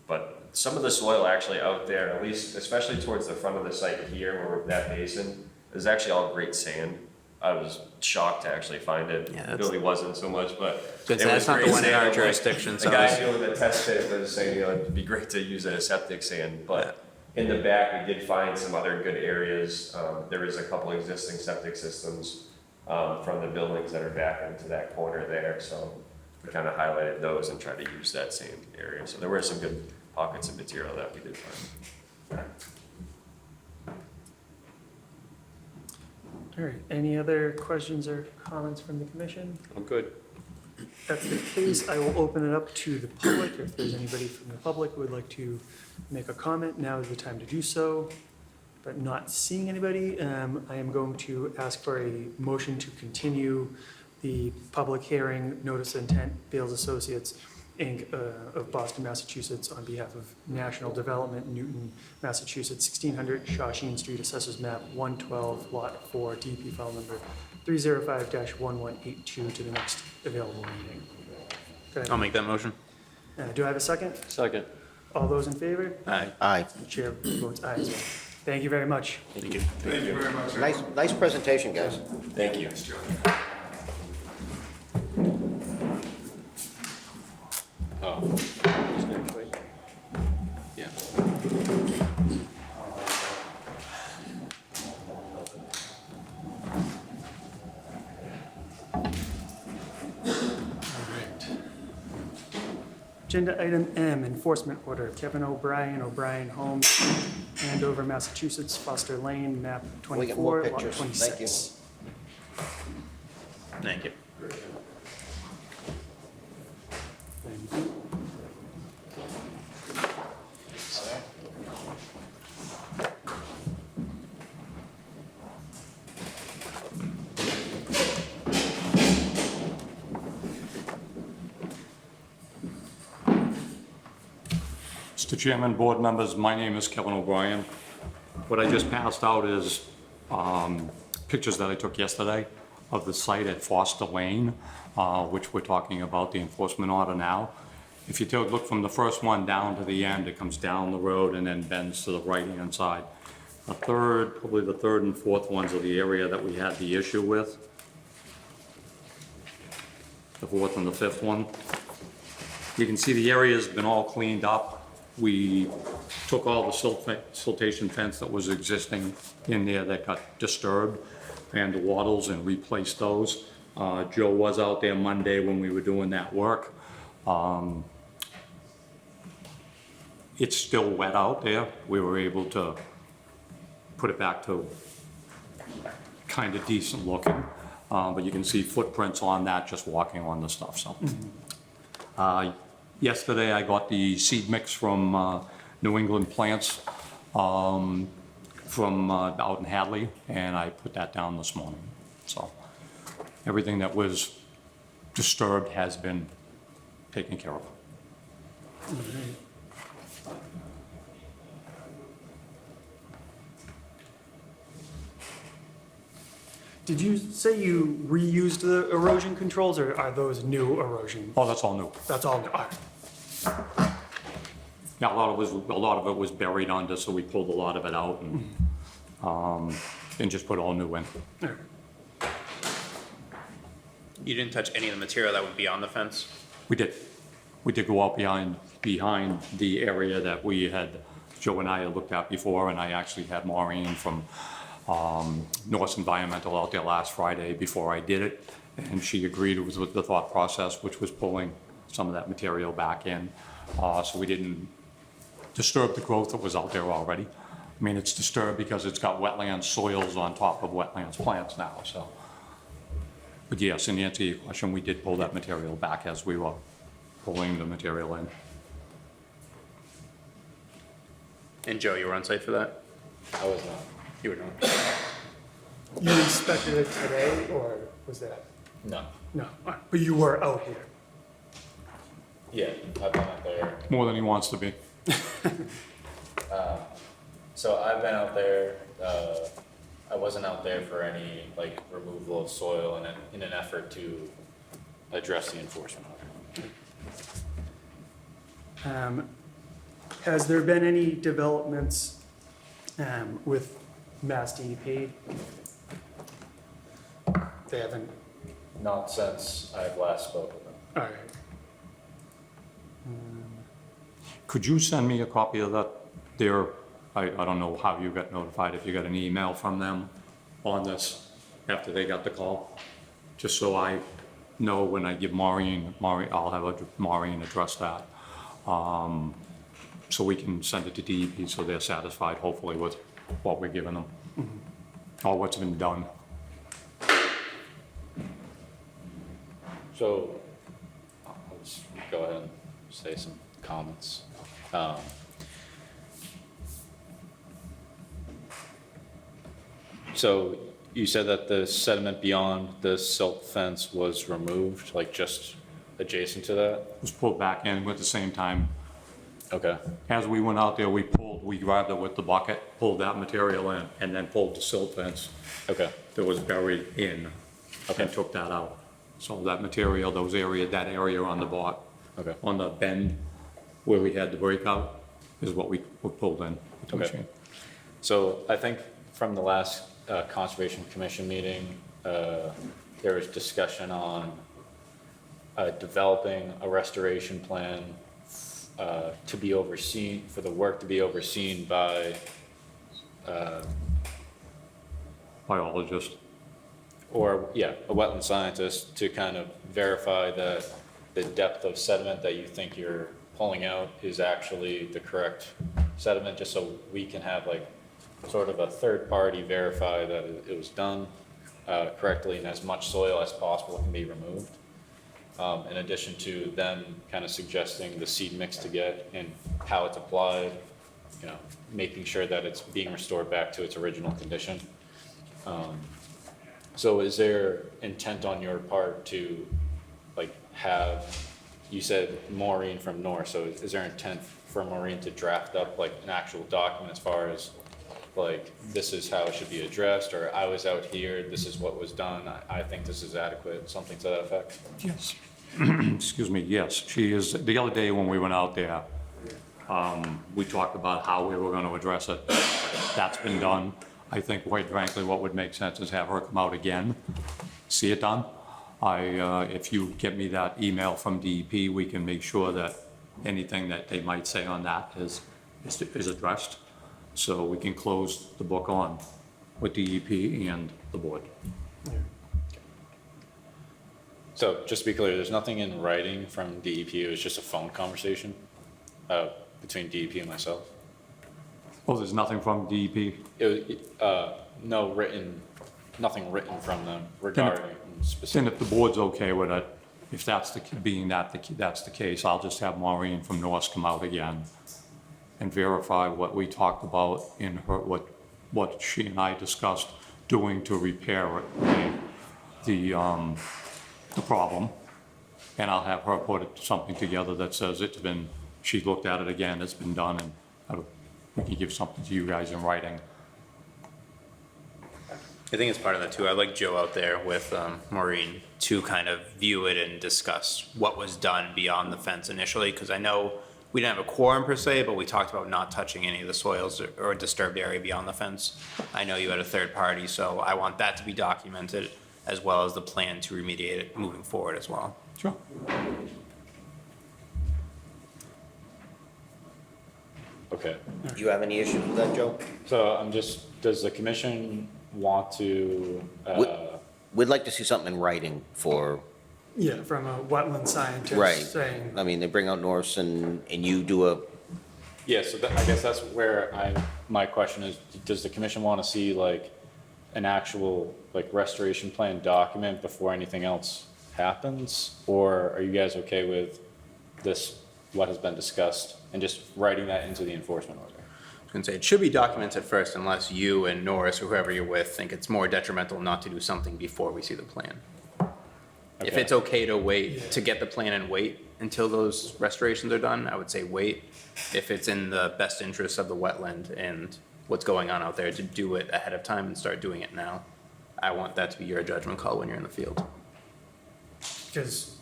But some of the soil actually out there, at least, especially towards the front of the site here, where we're that basin, is actually all great sand. I was shocked to actually find it. Yeah, It really wasn't so much, but. That's it was not the great one in sand. our Like, jurisdiction, so The guy it's- doing the test pit was saying, it'd be great to use it as septic sand, but in the back, we did find some other good areas. There is a couple existing septic systems, from the buildings that are back into that corner there, so we kind of highlighted those and tried to use that same area. So there were some good pockets of material that we did find. All right, any other questions or comments from the commission? I'm good. If that's the case, I will open it up to the public. If there's anybody from the public who would like to make a comment, now is the time to do so. But not seeing anybody, I am going to ask for a motion to continue the public hearing, notice of intent, Bales Associates, Inc. Of Boston, Massachusetts, on behalf of National Development, Newton, Massachusetts, 1600 Shawshene Street, Assessors Map 112, Lot 4, DP file number 305-1182 to the next available meeting. Good. I'll make that motion. Do I have a second? Second. All those in favor? Aye. Aye. The chair votes aye as well. Thank you very much. Thank you. Thank you very much. Nice presentation, guys. Thank you. Oh. Who's next, wait? Yeah. Agenda item M, enforcement order, Kevin O'Brien, O'Brien Homes, Andover, Massachusetts, Foster Lane, map We get more 24, lot pictures. 26. Thank you. Thank you. Mr. Chairman, board members, my name is Kevin O'Brien. What I just passed out is pictures that I took yesterday of the site at Foster Lane, which we're talking about the enforcement order now. If you look from the first one down to the end, it comes down the road and then bends to the right-hand side. Probably the third and fourth ones are the area that we had the issue with. The fourth and the fifth one. You can see the area's been all cleaned up. We took all the siltation fence that was existing in there that got disturbed and the wattles and replaced those. Joe was out there Monday when we were doing that work. It's still wet out there. We were able to put it back to kind of decent looking. But you can see footprints on that just walking on the stuff, so. Yesterday, I got the seed mix from New England Plants from out in Hadley, and I put that down this morning. So everything that was disturbed has been taken care of. Did you say you reused the erosion controls, or are those new erosion? Oh, that's all new. That's all new. All right. Yeah, a lot of it was buried under, so we pulled a lot of it out and just put all new in. All right. You didn't touch any of the material that would be on the fence? We did. We did go out behind the area that Joe and I had looked at before, and I actually had Maureen from Norse Environmental out there last Friday before I did it, and she agreed with the thought process, which was pulling some of that material back in, so we didn't disturb the growth that was out there already. I mean, it's disturbed because it's got wetland soils on top of wetlands plants now, so. But yes, in answer to your question, we did pull that material back as we were pulling the material in. And Joe, you were on site for that? I was not. You were not. You inspected it today, or was that? No. No, but you were out here. Yeah, I've been out there. More than he wants to be. So I've been out there, I wasn't out there for any like removal of soil in an effort to address the enforcement of it. Has there been any developments with Mass DEP? They haven't, Not since I've last spoke with them. all right. Could you send me a copy of that there? I don't know how you got notified, if you got an email from them on this after they got the call, just so I know when I give Maureen, I'll have Maureen address that. So we can send it to DEP so they're satisfied, hopefully, with what we're giving them, or what's been done. So, let's go ahead and say some comments. So you said that the sediment beyond the silt fence was removed, like just adjacent to that? It was pulled back in at the same time. Okay, As we went out there, we grabbed it with the bucket, pulled that material in, and then pulled the silt fence okay, that was buried in, and took that out. So that material, that area on the okay. on the bend where we had the breakout is what we pulled in with the Okay. machine. So I think from the last Conservation Commission meeting, there was discussion on developing a restoration plan to be overseen, for the work to be overseen by Biologist. or, yeah, a wetland scientist to kind of verify that the depth of sediment that you think you're pulling out is actually the correct sediment, just so we can have like sort of a third party verify that it was done correctly and as much soil as possible can be removed. In addition to them kind of suggesting the seed mix to get and how it's applied, you know, making sure that it's being restored back to its original condition. So is there intent on your part to like have, you said Maureen from North, so is there intent for Maureen to draft up like an actual document as far as like, this is how it should be addressed, or I was out here, this is what was done, I think this is adequate, something to that effect? Yes. Excuse me, yes, she is. The other day when we went out there, we talked about how we were gonna address it. That's been done. I think quite frankly, what would make sense is have her come out again, see it done. If you get me that email from DEP, we can make sure that anything that they might say on that is addressed. So we can close the book on with DEP and the board. So just to be clear, there's nothing in writing from DEP, it was just a phone conversation between DEP and myself? Oh, there's nothing from DEP? Nothing written from them regarding Then specific. if the board's okay with it, if that's that's the case, I'll just have Maureen from Norse come out again and verify what we talked about in her, what she and I discussed doing to repair it, the problem. And I'll have her put something together that says she looked at it again, it's been done, and we can give something to you guys in writing. I think it's part of that too. I'd like Joe out there with Maureen to kind of view it and discuss what was done beyond the fence initially, because I know we didn't have a quorum per se, but we talked about not touching any of the soils or disturbed area beyond the fence. I know you had a third party, so I want that to be documented as well as the plan to remediate it moving forward as well. Sure. Okay. Do you have any issues with that, Joe? So I'm just, does the commission want to, We'd like to see something in writing for, Yeah, from a wetland scientist right. saying, I mean, they bring out Norse and you do a, yeah, so I guess that's where my question is, does the commission want to see like an actual like restoration plan document before anything else happens? Or are you guys okay with this, what has been discussed, and just writing that into the enforcement order? I was gonna say, it should be documented first unless you and Norris or whoever you're with think it's more detrimental not to do something before we see the plan. If Okay. it's okay to wait, to get the plan and wait until those restorations are done, I would say wait. If it's in the best interest of the wetland and what's going on out there, to do it ahead of time and start doing it now. I want that to be your judgment call when you're in the field. because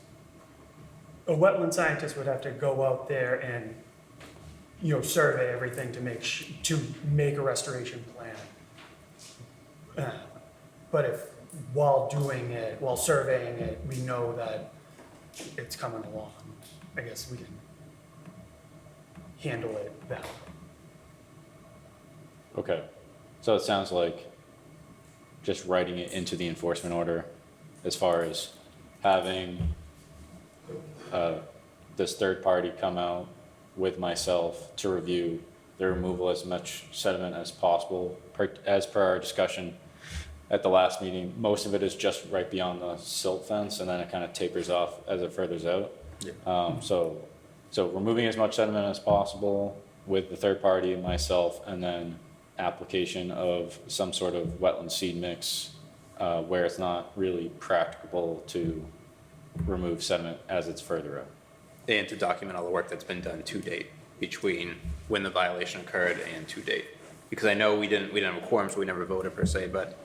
a wetland scientist would have to go out there and, survey everything to make a restoration plan. But if while surveying it, we know that it's coming along, I guess we can handle it that way. Okay, so it sounds like just writing it into the enforcement order as far as having this third party come out with myself to review the removal as much sediment as possible, as per our discussion at the last meeting. Most of it is just right beyond the silt fence, and then it kind of tapers off as it furthers out. So removing as much sediment as possible with the third party and myself, and then application of some sort of wetland seed mix where it's not really practicable to remove sediment as it's further out. And to document all the work that's been done to date between when the violation occurred and to date. Because I know we didn't have a quorum, so we never voted per se, but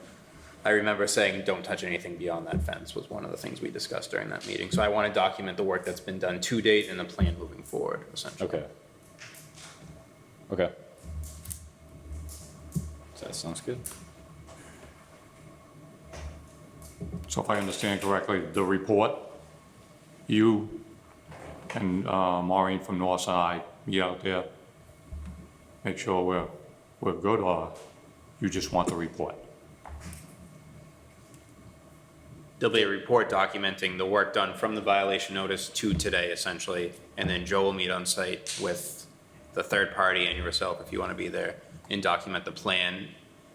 I remember saying, don't touch anything beyond that fence was one of the things we discussed during that meeting. So I want to document the work that's been done to date and the plan moving forward, essentially. Okay. Okay. So that sounds good. So if I understand correctly, the report, you and Maureen from Northside, get out there, make sure we're good, or you just want the report? There'll be a report documenting the work done from the violation notice to today, essentially. And then Joe will meet on site with the third party and yourself, if you want to be there, and document the plan.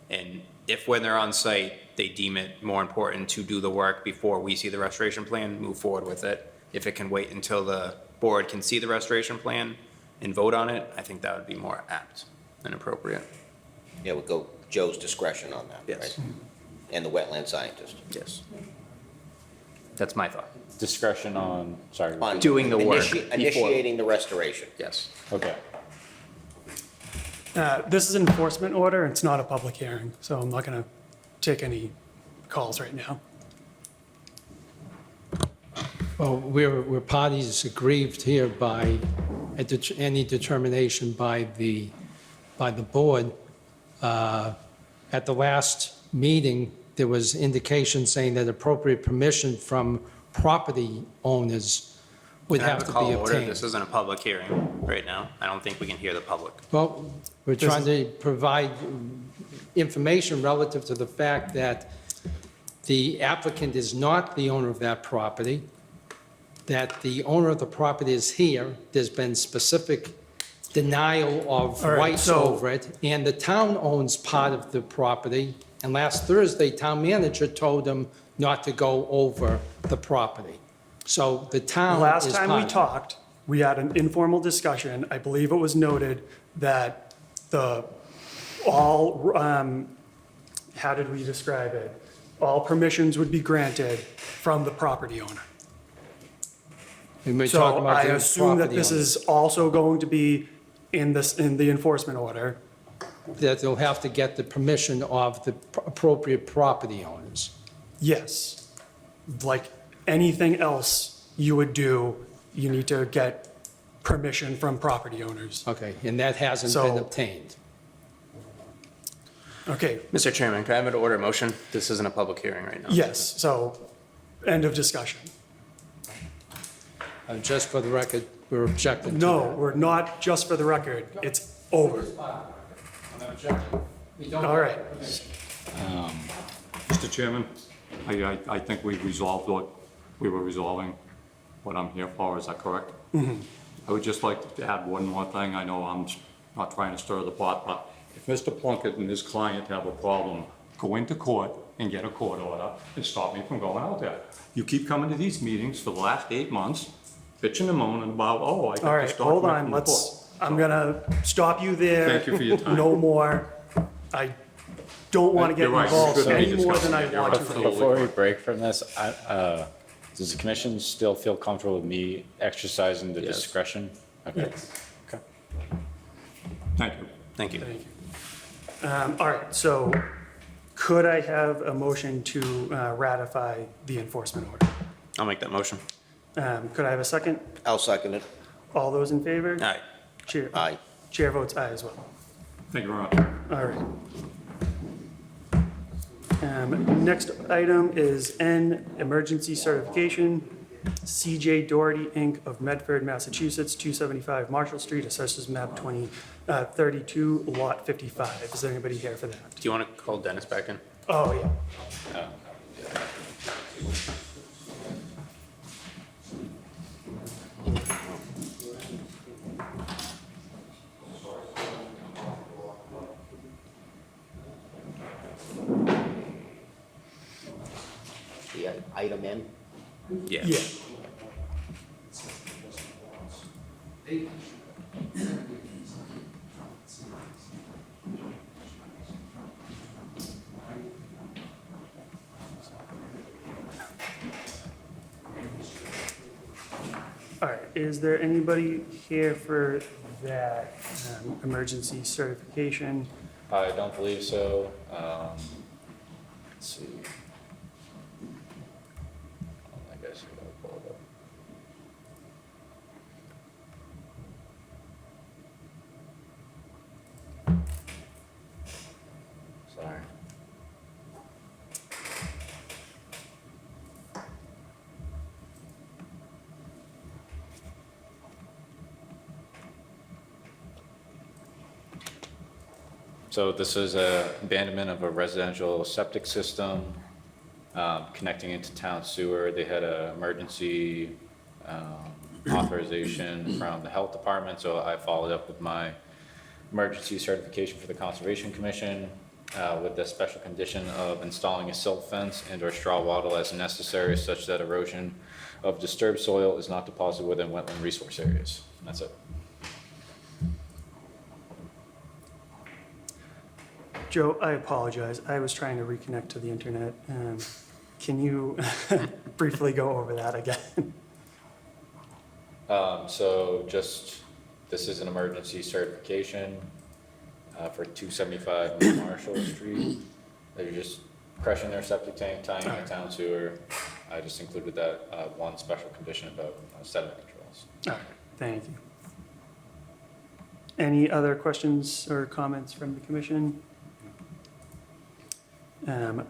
And if when they're on site, they deem it more important to do the work before we see the restoration plan, move forward with it. If it can wait until the board can see the restoration plan and vote on it, I think that would be more apt and appropriate. yeah, we'll go Joe's discretion on that, Yes. right? And the wetland scientist. Yes. That's my thought. Discretion on, sorry. On Doing the work initi- before- Initiating the restoration. Yes. Okay. This is an enforcement order, it's not a public hearing, so I'm not gonna take any calls right now. Well, we're parties aggrieved here by any determination by the board. At the last meeting, there was indication saying that appropriate permission from property owners would Can I have to call be order? obtained. This isn't a public hearing right now. I don't think we can hear the public. Well, we're trying to provide information relative to the fact that the applicant is not the owner of that property, that the owner of the property is here, there's been specific denial of All right, rights so- over it, and the town owns part of the property, and last Thursday, town manager told them not to go over the property. So the town is Last time we part- talked, we had an informal discussion. I believe it was noted that how did we describe it? All permissions would be granted from the property owner. And we're talking So about I the assume that property this owner. is also going to be in the enforcement order. That they'll have to get the permission of the appropriate property owners. Yes. Like anything else you would do, you need to get permission from property owners. Okay, and that hasn't So- been obtained. Okay, Mr. Chairman, can I have an order motion? This isn't a public hearing right now. yes, so end of discussion. Just for the record, we're objecting to No, that. we're not, just for the record. It's Over. We don't. All right. Mr. Chairman, I think we resolved what we were resolving, what I'm here for, is that correct? I would just like to add one more thing. I know I'm not trying to stir the pot, but if Mr. Plunkett and his client have a problem, go into court and get a court order and stop me from going out there. You keep coming to these meetings for the last 8 months, bitching and moaning about, oh, I All got right, this hold document on, from the let's, court. I'm gonna stop you there. Thank you for your time. No more. I don't want to get You're right, involved we shouldn't be any more than I discussing it. want You're to. right. Before we break from this, does the commission still feel comfortable with me exercising the Yes. discretion? Okay. Okay. Thank you. Thank you. Thank you. All right, so could I have a motion to ratify the enforcement order? I'll make that motion. Could I have a second? I'll second it. All those in favor? Aye. Chair. Aye. Chair votes aye as well. Thank you very much. All right. Next item is N, emergency certification. CJ Doherty, Inc. of Medford, Massachusetts, 275 Marshall Street, assessors map 32, lot 55. Is there anybody here for that? Do you want to call Dennis back in? Oh, yeah. The item N? Yeah. Yeah. All right, is there anybody here for that emergency certification? I don't believe so. Let's see. I guess we gotta pull it up. Sorry. So this is a abandonment of a residential septic system, connecting into town sewer. They had an emergency authorization from the health department, so I followed up with my emergency certification for the Conservation Commission with the special condition of installing a silt fence and/or straw wattle as necessary, such that erosion of disturbed soil is not deposited within wetland resource areas. That's it. Joe, I apologize. I was trying to reconnect to the internet. Can you briefly go over that again? So just, this is an emergency certification for 275 New Marshall Street. They're just crushing their septic tank, tying in the town sewer. I just included that one special condition about sediment controls. All right, thank you. Any other questions or comments from the commission?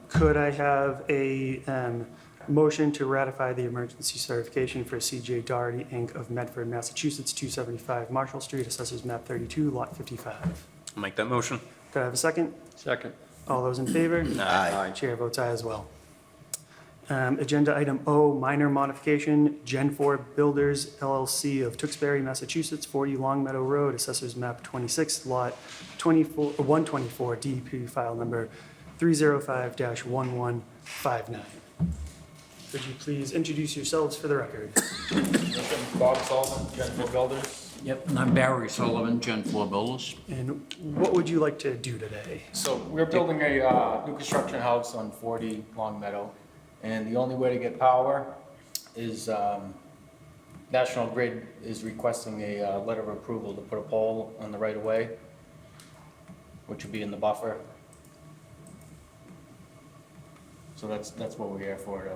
Could I have a motion to ratify the emergency certification for CJ Doherty, Inc. of Medford, Massachusetts, 275 Marshall Street, assessors map 32, lot 55? I'll make that motion. Could I have a second? Second. All those in favor? Aye. Chair votes aye as well. Agenda item O, minor modification, Gen 4 Builders LLC of Tewksbury, Massachusetts, 40 Long Meadow Road, assessors map 26, lot 124, DEP file number 305-1159. Could you please introduce yourselves for the record? Bob Sullivan, Gen 4 Builders. Yep, and I'm Barry Sullivan, Gen 4 Builders. And what would you like to do today? So we're building a new construction house on 40 Long Meadow, and the only way to get power is National Grid is requesting a letter of approval to put a pole on the right of way, which would be in the buffer. So that's what we're here for.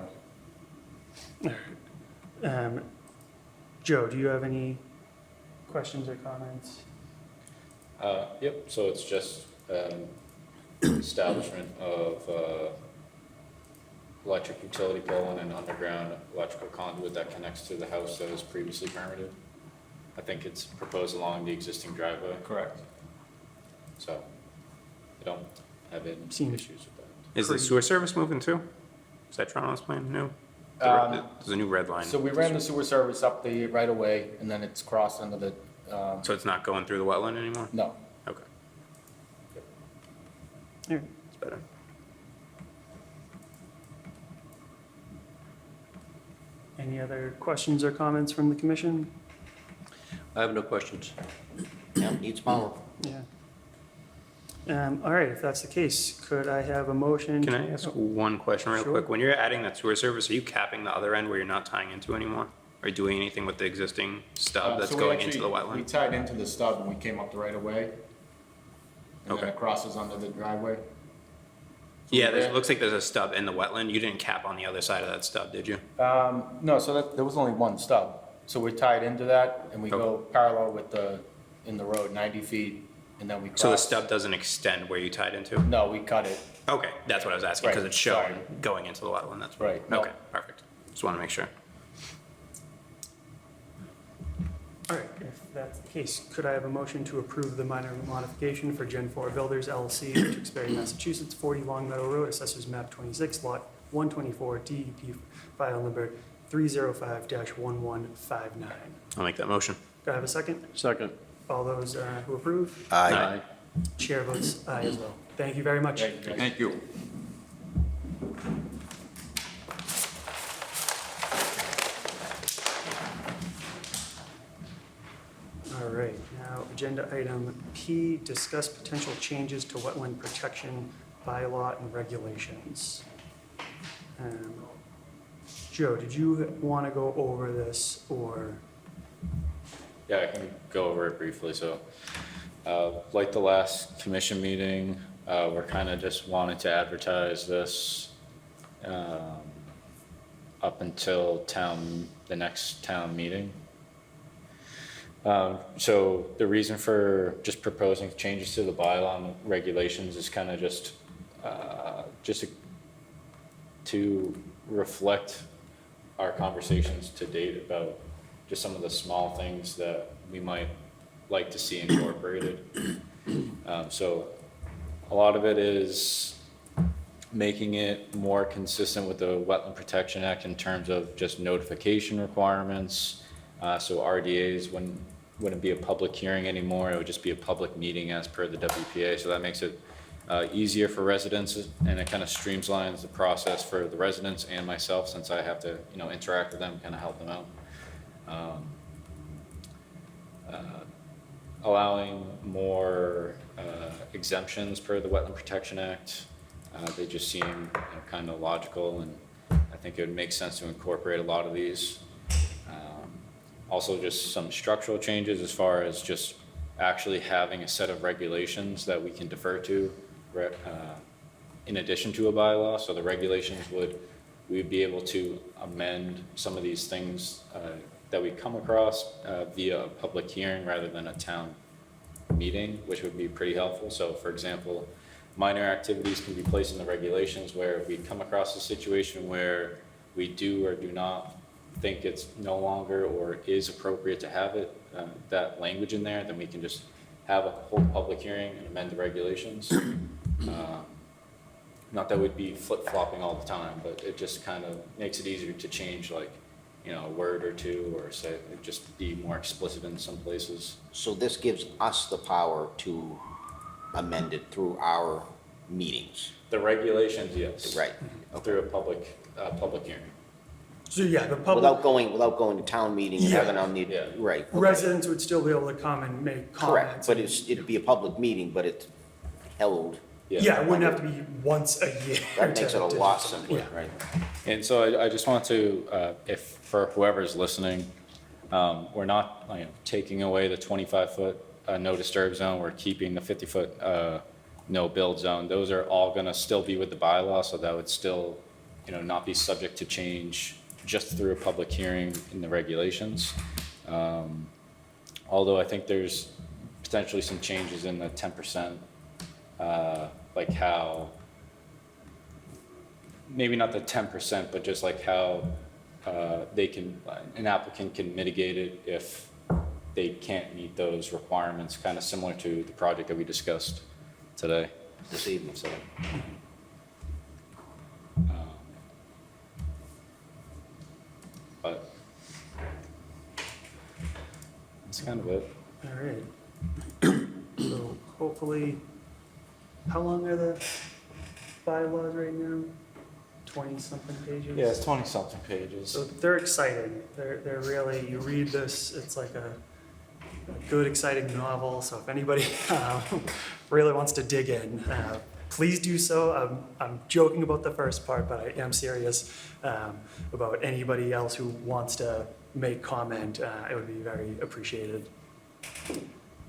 All right. Joe, do you have any questions or comments? Yep, so it's just establishment of electric utility pole and an underground electrical conduit that connects to the house that was previously permitted. I think it's proposed along the existing driveway. Correct. So I don't have any Seems- issues with that. Is the sewer service moving too? Is that Toronto's plan? No? There's a new red line. So we ran the sewer service up the right of way, and then it's crossed under the, So it's not going through the wetland anymore? no. Okay, All right. it's better. Any other questions or comments from the commission? I have no questions. Yeah, needs power. Yeah. All right, if that's the case, could I have a motion? Can I ask one question real Sure. quick? When you're adding that sewer service, are you capping the other end where you're not tying into anymore? Are you doing anything with the existing stub that's So we going into actually- the We wetland? tied into the stub and we came up the right of way. And then Okay. it crosses under the driveway. Yeah, we it ran- looks like there's a stub in the wetland. You didn't cap on the other side of that stub, did you? No, so that, there was only one stub. So we're tied into that and we go parallel with in the road, 90 feet, and then we cross. So the stub doesn't extend where you tied into? No, we cut it. Okay, that's what I was asking, because Right, it's showing sorry. going into the wetland, that's. Right, no. Okay, perfect. Just want to make sure. All right, if that's the case, could I have a motion to approve the minor modification for Gen 4 Builders LLC, Tewksbury, Massachusetts, 40 Long Meadow Road, Assessors Map 26, Lot 124, DEP file number 305-1159. I'll make that motion. Do I have a second? Second. All those who approve? Aye. Chair votes aye as well. Thank you very much. Thank you. Thank you. All right, now, agenda item P, discuss potential changes to wetland protection bylaw and regulations. Joe, did you want to go over this, or? Yeah, I can go over it briefly. So, like the last commission meeting, we're kind of just wanting to advertise this up until the next town meeting. So the reason for just proposing changes to the bylaw and regulations is kind of just to reflect our conversations to date about just some of the small things that we might like to see incorporated. So a lot of it is making it more consistent with the Wetland Protection Act in terms of just notification requirements. So RDAs wouldn't be a public hearing anymore, it would just be a public meeting as per the WPA. So that makes it easier for residents, and it kind of streamlines the process for the residents and myself, since I have to, interact with them, kind of help them out. Allowing more exemptions per the Wetland Protection Act. They just seem kind of logical, and I think it would make sense to incorporate a lot of these. Also, just some structural changes as far as just actually having a set of regulations that we can defer to in addition to a bylaw. So the regulations we'd be able to amend some of these things that we come across via a public hearing rather than a town meeting, which would be pretty helpful. So for example, minor activities can be placed in the regulations where if we come across a situation where we do or do not think it's no longer or is appropriate to have that language in there, then we can just have a whole public hearing and amend the regulations. Not that we'd be flip-flopping all the time, but it just kind of makes it easier to change, like, a word or two, or say, just be more explicit in some places. So this gives us the power to amend it through our meetings. The regulations, yes. Right. Through a public hearing. So yeah, the public, Without going to town meeting and Yeah. having on the, Yeah. right. okay. residents would still be able to come and make Correct, comments. but it'd be a public meeting, but it's held. Yeah, it wouldn't have to be once a year. That makes it a to- lot simpler, Yeah. right? And so I just want to, if, for whoever's listening, we're not taking away the 25-foot no disturb zone, we're keeping the 50-foot no build zone. Those are all gonna still be with the bylaw, so that would still, not be subject to change just through a public hearing in the regulations. Although I think there's potentially some changes in the 10%, like how, maybe not the 10%, but just like how an applicant can mitigate it if they can't meet those requirements, kind of similar to the project that we discussed today. This evening. So, but that's kind of it. All right. So hopefully, how long are the bylaws right now? 20-something pages? Yeah, it's 20-something pages. So they're exciting. They're really, you read this, it's like a good, exciting novel. So if anybody really wants to dig in, please do so. I'm joking about the first part, but I am serious about anybody else who wants to make comment. It would be very appreciated.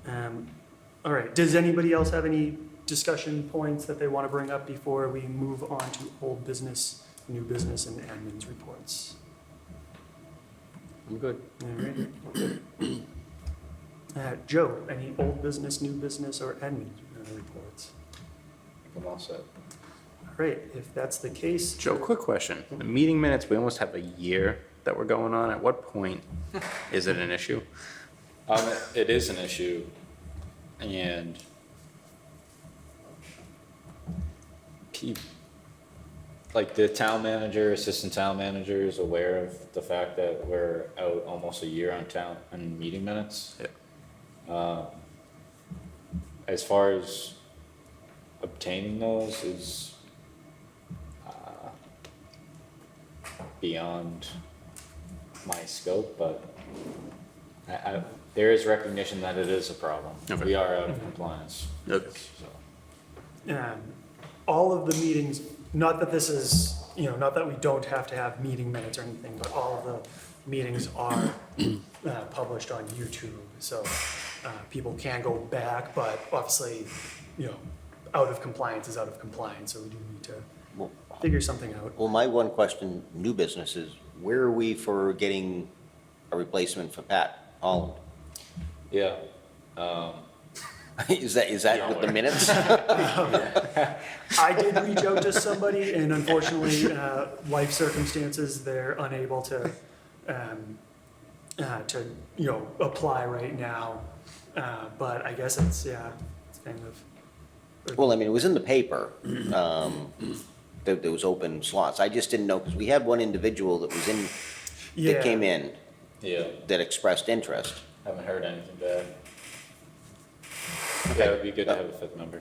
All right, does anybody else have any discussion points that they want to bring up before we move on to old business, new business, and admin's reports? I'm good. All right. Joe, any old business, new business, or admin reports? I'm all set. All right, if that's the case. Joe, quick question. The meeting minutes, we almost have a year that we're going on. At what point is it an issue? It is an issue, and like the town manager, assistant town manager is aware of the fact that we're out almost a year on meeting minutes. Yeah. As far as obtaining those is beyond my scope, but there is recognition that it is a problem. Okay. We are out of compliance. Okay. So. All of the meetings, not that this is, not that we don't have to have meeting minutes or anything, but all of the meetings are published on YouTube. So people can go back, but obviously, out of compliance is out of compliance. So we do need to figure something out. Well, my one question, new business, is where are we for getting a replacement for Pat Holland? Yeah. Is that with the minutes? I did reach out to somebody, and unfortunately, life circumstances, they're unable to apply right now. But I guess it's kind of. Well, I mean, it was in the paper, that there was open slots. I just didn't know, because we had one individual that was in, that came in, Yeah. that expressed interest. Haven't heard anything back. Yeah, it would be good to have a fifth member.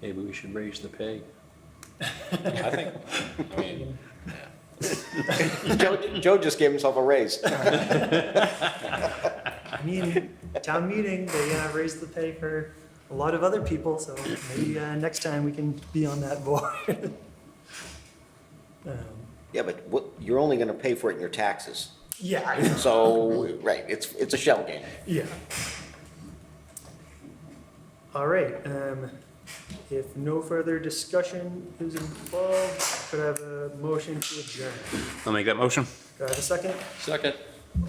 Maybe we should raise the pay. I mean, Joe just gave himself a raise. I mean, town meeting, they raised the pay for a lot of other people, so maybe next time we can be on that board. Yeah, but you're only gonna pay for it in your taxes. Yeah, I know. So, right, it's a shell game. Yeah. All right, if no further discussion is involved, could I have a motion to adjourn? I'll make that motion. Do I have a second? Second.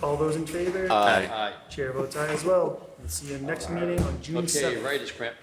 All those in favor? Aye. Aye. Chair votes aye as well. We'll see you next meeting on June 7th. Okay, writer's cramp.